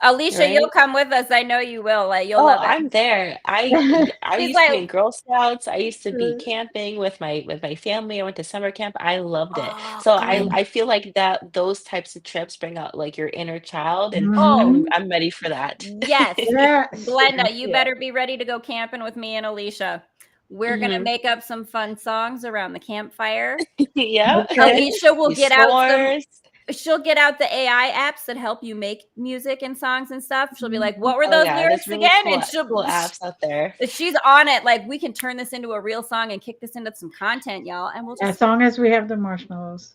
Alicia, you'll Right? come with us. I know you will. Like you'll Oh, love it. I'm there. I She's used to be like, in Girl Scouts. I used to be camping with my family. I went to summer camp. I loved it. oh, So Glenda. I feel like that those types of trips bring out like your inner child, and Oh, Mhm. I'm ready for that. yes. Yes. Glenda, you Yeah. better be ready to go camping with me and Alicia. We're going to Hmm. make up some fun songs around the campfire. Yeah. Okay. Alicia will These get out s'mores. she'll get out the AI apps that help you make music and songs and stuff. She'll be like, Mhm. "What were Oh those yeah, there's lyrics really again?" And cool apps out there. she's on it. Like, we can turn this into a real song and kick this into some content, y'all. And we'll As just long as we have the marshmallows.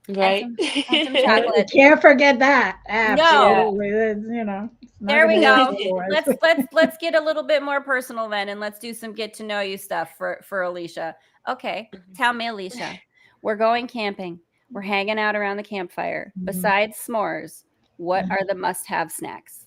and Right? some You chocolate. can't forget that. No, Yeah. Absolutely. It's not there going we to work go. otherwise. Let's get a little bit more personal then, and let's do some get to know you stuff for Alicia. Okay, tell me, Alicia. We're going camping. We're hanging out around the campfire. Mhm. Besides s'mores, what Mhm. are the must-have snacks?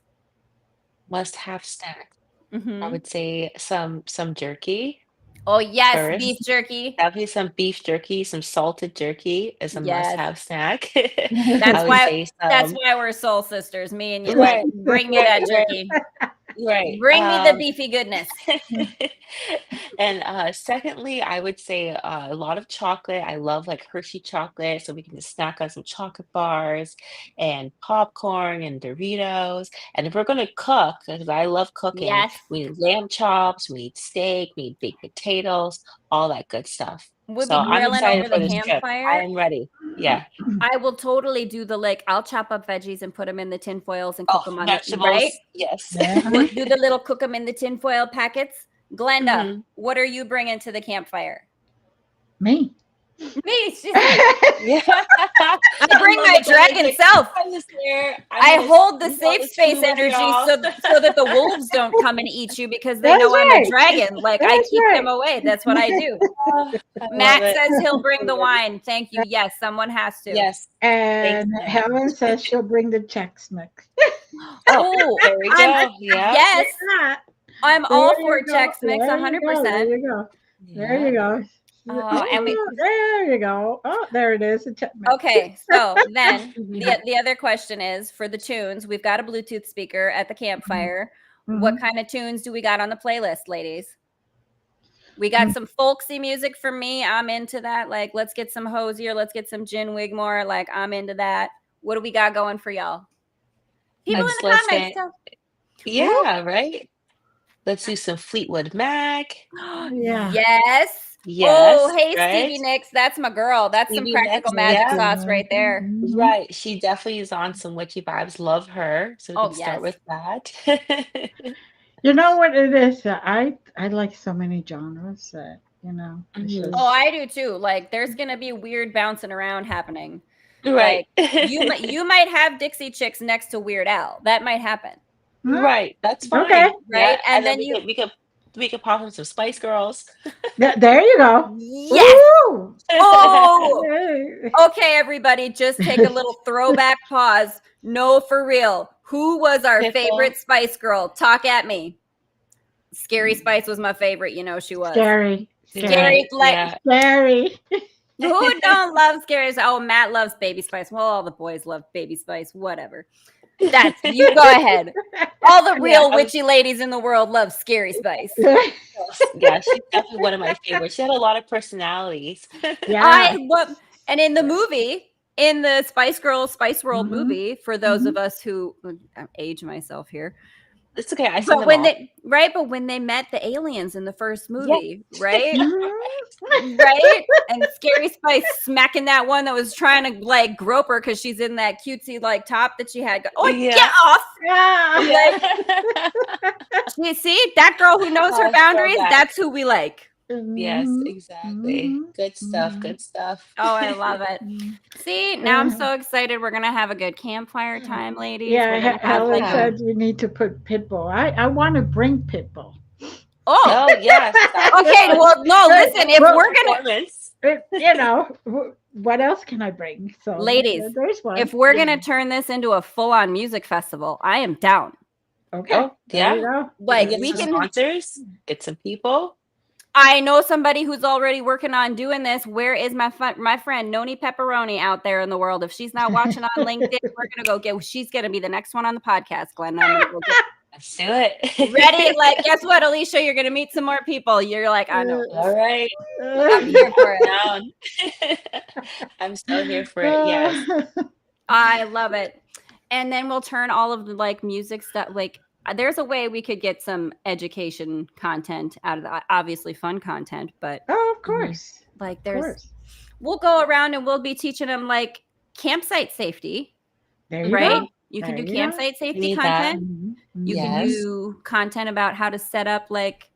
Must-have snack. I Hmm. would say some jerky Oh yes, beef first. jerky. Definitely some beef jerky, some salted jerky is a Yes, must-have snack. that's I would why say that's some why we're soul sisters. Me and you. Like, right, bring me right, that right, jerky. right. Bring me the beefy goodness. And secondly, I would say a lot of chocolate. I love like Hershey chocolate, so we can just snack on some chocolate bars and popcorn and Doritos. And if we're gonna cook, because I love cooking, Yes, we need lamb chops, we need steak, we need baked potatoes, all that good stuff. we'll So be I'm grilling excited over for the this trip. I campfire. am ready. Yeah. I will totally do the like. I'll chop up veggies and put them in the tin foils and cook Oh, them on the right. vegetables. Yes. Yeah. We'll do the little cook them in the tin foil packets. Glenda, Hmm. what are you bringing to the campfire? Me. Me. She's like, Yeah. I I bring love my it. Glenda's dragon like, self. I'm just there. I'm I gonna hold the eat all safe this space food with energy y'all. so that the wolves don't come and eat you because they That's know I'm a right. dragon. Like I That's keep them right. away. That's what I do. Oh, I love Matt it. says he'll bring I'm the ready. wine. Thank you. Yes, someone has to. Yes. Thanks, And Matt. Helen says she'll bring the Chex Mix. Oh, Oh, there we I'm go. Yeah. yes. Yeah. I'm There all for you a go. Chex Mix, There you go. There 100%. you go. There Yeah. you go. Oh, and we there you go. Oh, there it is. Enchantment. okay. So then the other question is for the tunes. We've got a Bluetooth speaker at the campfire. What kind of tunes do we got on the playlist, ladies? We got some folksy music for me. I'm into that. Like, let's get some Hosier. Let's get some Gin Wigmore. Like, I'm into that. What do we got going for y'all? People in Let's the comments. listen. Tell. Yeah, right. Let's do some Fleetwood Mac. Yeah. Yes. Yes, Oh, hey, right. Stevie Nicks. That's my girl. That's some Stevie practical Nicks, magic yeah, sauce right there. right. She definitely is on some witchy vibes. Love her. So we Oh, can start yes. with that. You know what it is? I like so many genres that it's Mhm. Oh, just I do too. Like, there's gonna be weird bouncing around happening. Right. Like, you might have Dixie Chicks next to Weird Al. That might happen, huh? Right. That's Okay. fine. Yeah. right? And And then then you, we could pop in some Spice Girls. There you go. yes. Ooh. Oh, Hey. okay, everybody, just take a little throwback pause. No, for real. Who was our Pitbull. favorite Spice Girl? Talk at me. Scary Spice was my favorite. You know she was. Scary. Scary, Right. Scary. like, Yeah. Scary. who don't love Scary? Oh, Matt loves Baby Spice. Well, all the boys love Baby Spice. Whatever. That's you. Go ahead. All the Yeah. real witchy ladies in the world love Scary Spice. Yes. Yeah. She's definitely one of my favorites. She had a lot of personalities. Yeah. And in the movie, in the Spice Girls Spice World Mhm. movie, for those of us who age myself here, It's okay. I seen but them when all. when they met the aliens in the first Yes. movie, right? Mhm. Right? And Scary Spice smacking that one that was trying to like grope her because she's in that cutesy like top that she had. Oh, get Yeah. off! Yeah. Like, Yeah. you see that girl who knows her boundaries? Throwback. That's who we like. Yes, Mhm. exactly. Mhm. Good stuff. Mhm. Good stuff. Oh, I love it. Mhm. See, now I'm so excited. We're gonna have a good campfire time, ladies. Yeah, We're gonna have like Helen Yeah. said you need to put Pitbull. I want to bring Pitbull. oh, Oh, yes. That would be okay. fun. Well, no, Hey, listen. If well, we're gonna, Performance. what else can I bring? So ladies, there's one. if we're gonna turn this into a full-on music festival, I am down. Okay, Oh, there you yeah. go. We can Like, get we some There you can. sponsors, get some people. I know somebody who's already working on doing this. Where is my friend Noni Pepperoni out there in the world? If she's not watching on LinkedIn, we're gonna go get. She's gonna be the next one on the podcast, Glenda. I'm gonna go get. Let's do it. Ready? Like, guess what, Alicia? You're gonna meet some more people. You're like, I know this. All right. I'm here for it. Down. I'm so here for it. Yes. I love it. And then we'll turn all of the like music stuff. Like, there's a way we could get some education content out of that. Obviously, fun content, but Oh, of Mhm. course. like, Of there's. course. We'll go around and we'll be teaching them like campsite safety. There you Right? go. You can There do you go. campsite We safety need that. content. Mhm. You Mhm. can Yes. do content about how to set up like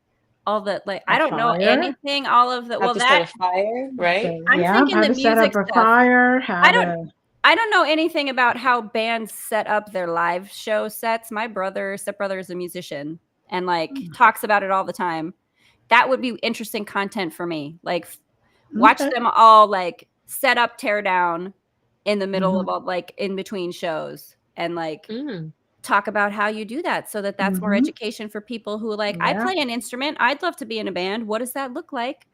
all the like. A I don't know fire. anything. All of the How well, to start that a fire, right? So, I'm yeah, thinking how the to set up music a stuff. fire, how I to. don't know anything about how bands set up their live show sets. My stepbrother is a musician and like talks about it all the time. That would be interesting content for me. Like watch Okay. them all like set up, tear down in the middle of Mhm. all like in between shows and like Mm. talk about how you do that so that that's more Mhm. education for people who like I Yeah. play an instrument. I'd love to be in a band. What does that look like?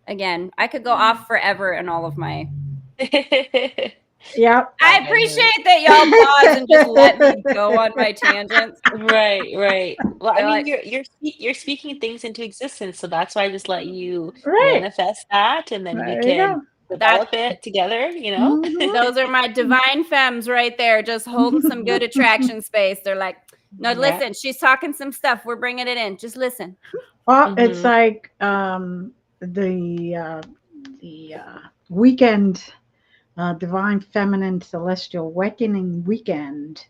Again, I could go off forever in all of my Yep. I Oh, goodness. appreciate that y'all pause and just let me go on my tangents. Right, right. Well, I They're mean, like, you're speaking things into existence, so that's why I just let you Right. manifest that, and then we There you can go. that develop it together, you know? Mhm. those are my divine femmes right there, just holding some good attraction space. They're like, no, Yeah. listen, she's talking some stuff. We're bringing it in. Just listen. Well, it's Mhm. like the weekend, Divine Feminine Celestial Awakening weekend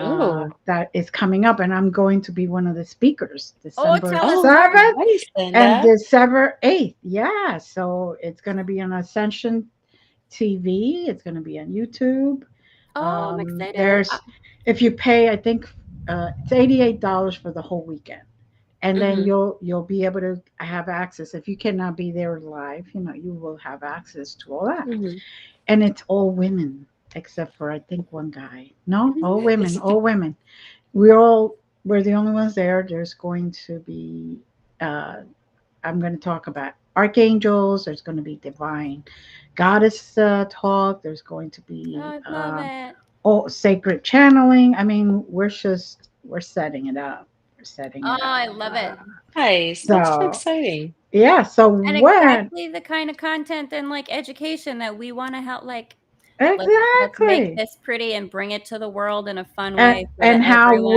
Ooh. that is coming up, and I'm going to be one of the speakers, Oh, December tell us Oh, more. 7th nice, and Linda. December 8th. Yeah, so it's going to be on Ascension TV. It's going to be on YouTube. Oh, I'm excited. There's, if you pay, I think it's $88 for the whole weekend, and then Mhm. you'll be able to have access. If you cannot be there live, you will have access to all that. Mhm. And it's all women, except for I think one guy. No, all women, all women. We're the only ones there. There's going to be I'm going to talk about archangels. There's going to be divine goddess talk. There's going to Oh, be I love it. sacred channeling. I mean, we're setting it up. We're setting Oh, it up. I love it. Nice. That's so So exciting. yeah. So And when exactly the kind of content and like education that we want to help. Like, let's make exactly, this pretty and bring it to the world in a fun way so and that how everyone.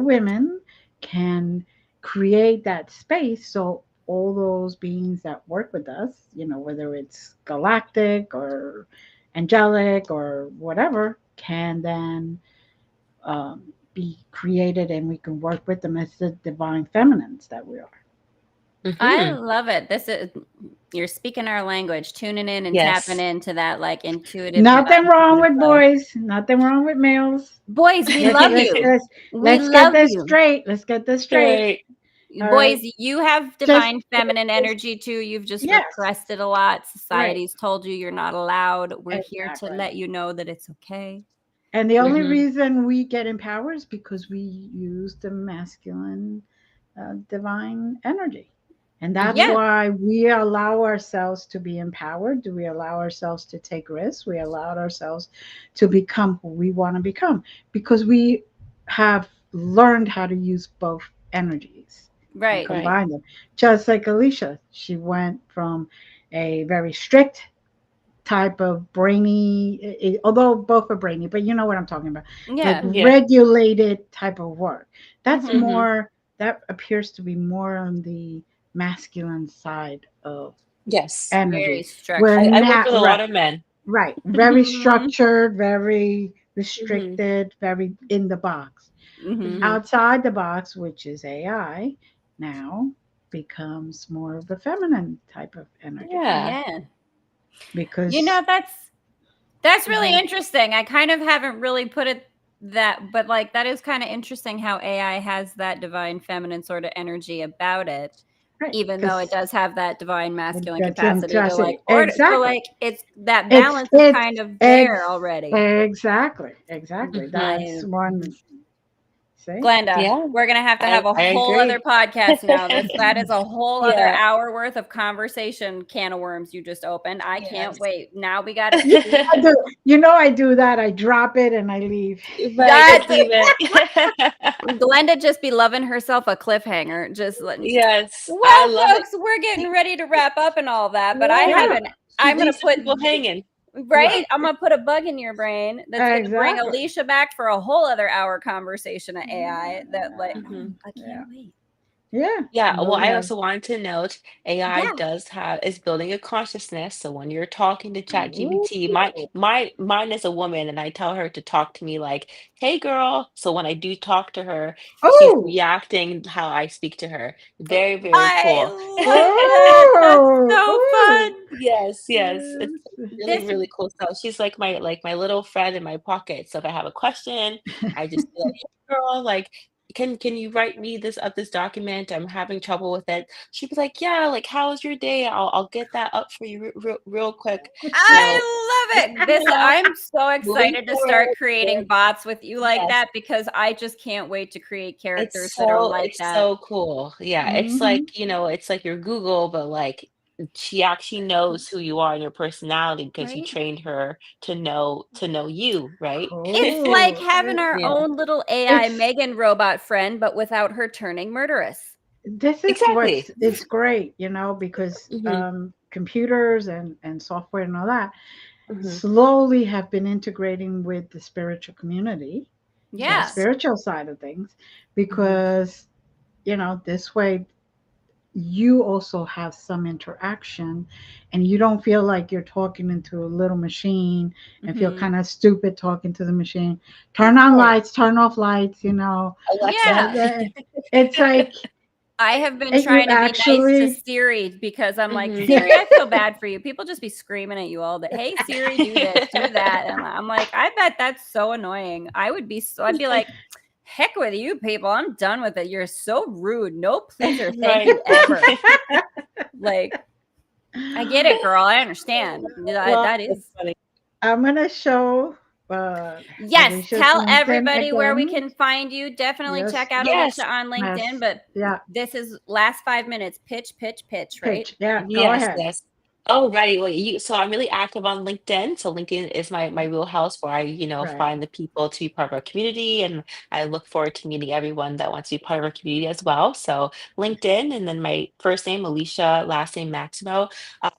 women can create that space so all those beings that work with us, whether it's galactic or angelic or whatever, can then be created, and we can work with them as the divine feminines that we are. I Hmm. love it. This is You're speaking our language, tuning in and tapping Yes. into that like intuitive Nothing divine wrong feminine with flow. boys. Nothing wrong with males. Boys, we Let's love let's you. let's We let's get love this you. straight. Let's get this straight. Right. All Boys, right. you have Just divine feminine energy too. You've just yes. repressed it a lot. Right. Society's told you you're not allowed. We're here to Exactly. let you know that it's okay. And the only Hmm. reason we get empowered is because we use the masculine divine energy. And that's Yeah, Hmm. why we allow ourselves to be empowered. Do we allow ourselves to take risks? We allow ourselves to become who we want to become because we have learned how to use both energies and right. Right. combine them. Just like Alecia, she went from a very strict type of brainy, although both are brainy, but you know what I'm talking about, like Yeah. Yeah. regulated type of work. That's Hmm. Hmm. more, that appears to be more on the masculine side of Yes. Very energy. We're structured. I work not with a lot right, of men. right, very Hmm. structured, very Hmm. restricted, very in the box. Hmm. Hmm. Outside the box, which is AI, now becomes more of a feminine type of energy Yeah. Yeah. You know, because that's really Hmm. interesting. I kind of haven't really put it that, but like that is kind of interesting how AI has that divine feminine sort of energy about it, right, even though it because does have that divine masculine that's capacity to like curiosity. order. So Exactly. like it's that It's balance is it's kind of there ex- already. exactly. That's I one. See, Glenda, Yeah. we're gonna have a I whole other agree. podcast now. That is a whole other Yeah. hour worth of conversation can of worms you just opened. I can't Yes. wait. Now we got to yeah, see. I do. I do that. I drop it and I leave. Right. That Just leave it. Glenda just be loving herself a cliffhanger. Just letting. Yes. I Well, love it. folks, we're getting ready to wrap up and all that, but I Yeah. Yeah, haven't. She I'm gonna leaves some put people hanging. right. right. I'm gonna put a bug in your brain that's gonna bring Exactly. Alecia back for a whole other hour conversation of AI. That like, Hmm. I Yeah, can't wait. yeah. Yeah, well, We'll I have. also wanted to note AI Yeah. does have is building a consciousness. So when you're talking to Ooh. ChatGPT, mine is a woman, and I tell her to talk to me like, "Hey, girl." So when I do talk to her, she's Oh, reacting how I speak to her. Very, very I cool. love that. That's oh, so oh. fun. Yes, yes, it's really, This really cool stuff. She's like my little friend in my pocket. So if I have a question, I just be like, "Hey, girl, like, can you write me this document? I'm having trouble with it." She'd be like, "Yeah, like, how was your day? I'll get that up for you real quick." So I love it. you know, I'm so moving excited to start forward, creating bots with you like yes, that because I just can't wait to create characters that are like it's that. so cool. Yeah, it's like, Hmm. it's like your Google, but like she actually knows who you are and your personality because you Right? trained her to know you, right? It's like Cool. having our Yeah, own little AI It's Megan robot friend, but without her turning murderous. this is what's exactly. it's great, because Hmm. computers and software and all that Hmm. slowly have been integrating with the spiritual community, the Yeah. Yes. spiritual side of things, Hmm. because this way you also have some interaction and you don't feel like you're talking into a little machine and feel Hmm. kind of stupid talking to the machine. Turn on Right. lights, turn off lights, Alexa. Yeah. it's like I have been you trying to be nice to actually Siri because I'm like, Hmm. Siri, I feel bad for you. People just be screaming at you all day. Hey, Siri, do this, do that. And I'm like, I bet that's so annoying. I'd be like, heck with you people. I'm done with it. You're so rude. No, please or thank Right. you ever. Like, I get it, girl. I understand. well, That That's is funny. I'm gonna show. Yes, Alicia's tell LinkedIn everybody where we again. can find you. Definitely Yes, check out Alecia Yes. on LinkedIn. yes, But yeah. this is last 5 minutes. Pitch, pitch, pitch, right? Pitch, yeah. Go Yes, ahead. yes. Oh, righty. Well, so I'm really active on LinkedIn. So LinkedIn is my wheelhouse where I, Right. find the people to be part of our community, and I look forward to meeting everyone that wants to be part of our community as well. So LinkedIn, and then my first name Alecia, last name Maximo.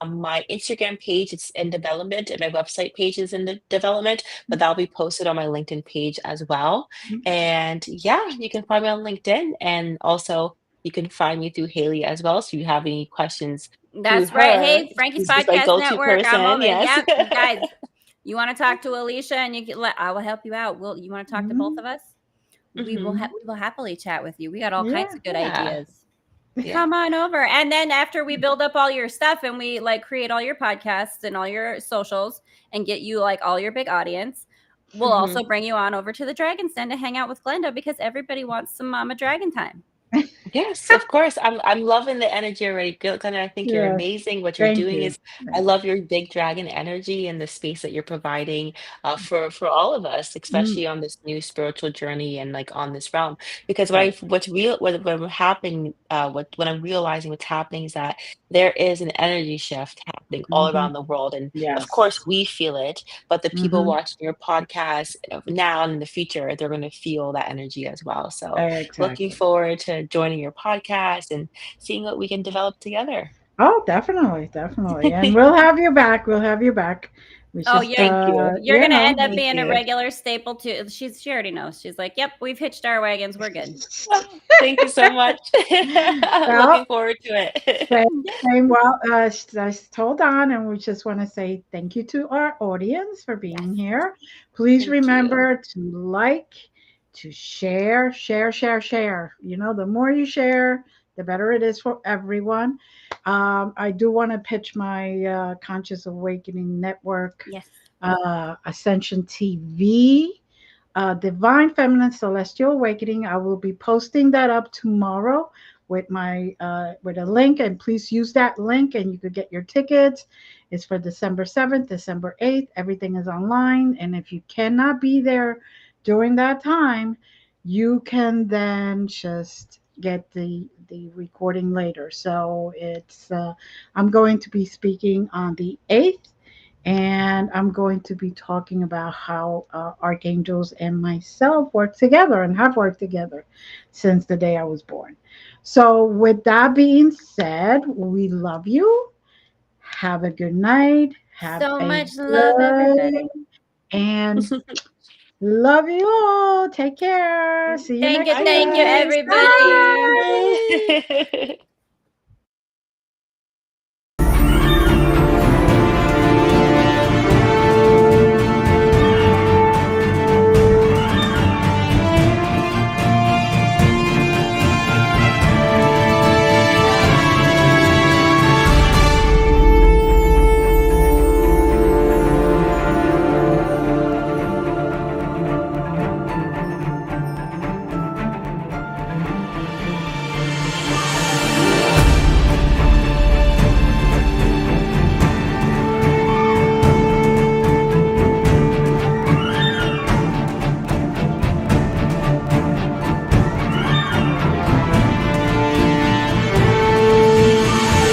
My Instagram page is in development, and my website page is in the development, but that'll be posted on my LinkedIn page as well. And yeah, you can find me on LinkedIn, and also you can find me through Haleigh as well. So if you have any questions through That's right. her, Hey, Frankie's she's just my Podcast go-to Network. I'm person. over. Yes. Yep, guys. You want to talk to Alecia, and I will help you out. You want to talk to both Mhm. of us? Hmm. We will happily chat with you. We got all kinds Yeah. of good Yeah. ideas. Yeah. Come on over. And then after we build up all your stuff and we like create all your podcasts and all your socials and get you like all your big audience, we'll Hmm. also bring you on over to the Dragon's Den to hang out with Glenda because everybody wants some Mama Dragon time. Yes, of course. I'm loving the energy already. Good, Glenn, I think you're Yes. amazing. What you're Thank doing you. is, I Thank you. love your big dragon energy and the space that you're providing for all of us, Mm, especially on this new spiritual journey and like on this realm. Because right. what happening what I'm realizing what's happening is that there is an energy shift happening all Hmm. around the world, and of Yes. course we feel it. But the people Hmm. watching your podcast now and in the future, they're going to feel that energy as well. So looking Exactly. forward to joining your podcast and seeing what we can develop together. Oh, definitely, definitely. And we'll have you back. We'll have you back. We Oh, just, Thank you. you're gonna end up Thank being a you. regular staple too. She already knows. She's like, yep, we've hitched our wagons. We're good. Oh, thank you so much. well, Looking forward to it. same, Yeah. same. Well, just hold on, and we just want to say thank you to our audience for being Yes. here. Please Thank you. remember to like, to share, share, share, share. The more you share, the better it is for everyone. I do want to pitch my Conscious Awakening Network, Yes. Ascension TV. Divine Feminine Celestial Awakening. I will be posting that up tomorrow with my with a link, and please use that link, and you could get your tickets. It's for December 7th, December 8th. Everything is online, and if you cannot be there during that time, you can then just get the recording later. So I'm going to be speaking on the 8th, and I'm going to be talking about how archangels and myself work together and have worked together since the day I was born. So, with that being said, we love you. Have a good night. Have So a much love, good everybody. and love you all. Take care. See you next Bye Thank you, guys. week. Thank everybody. you. Bye.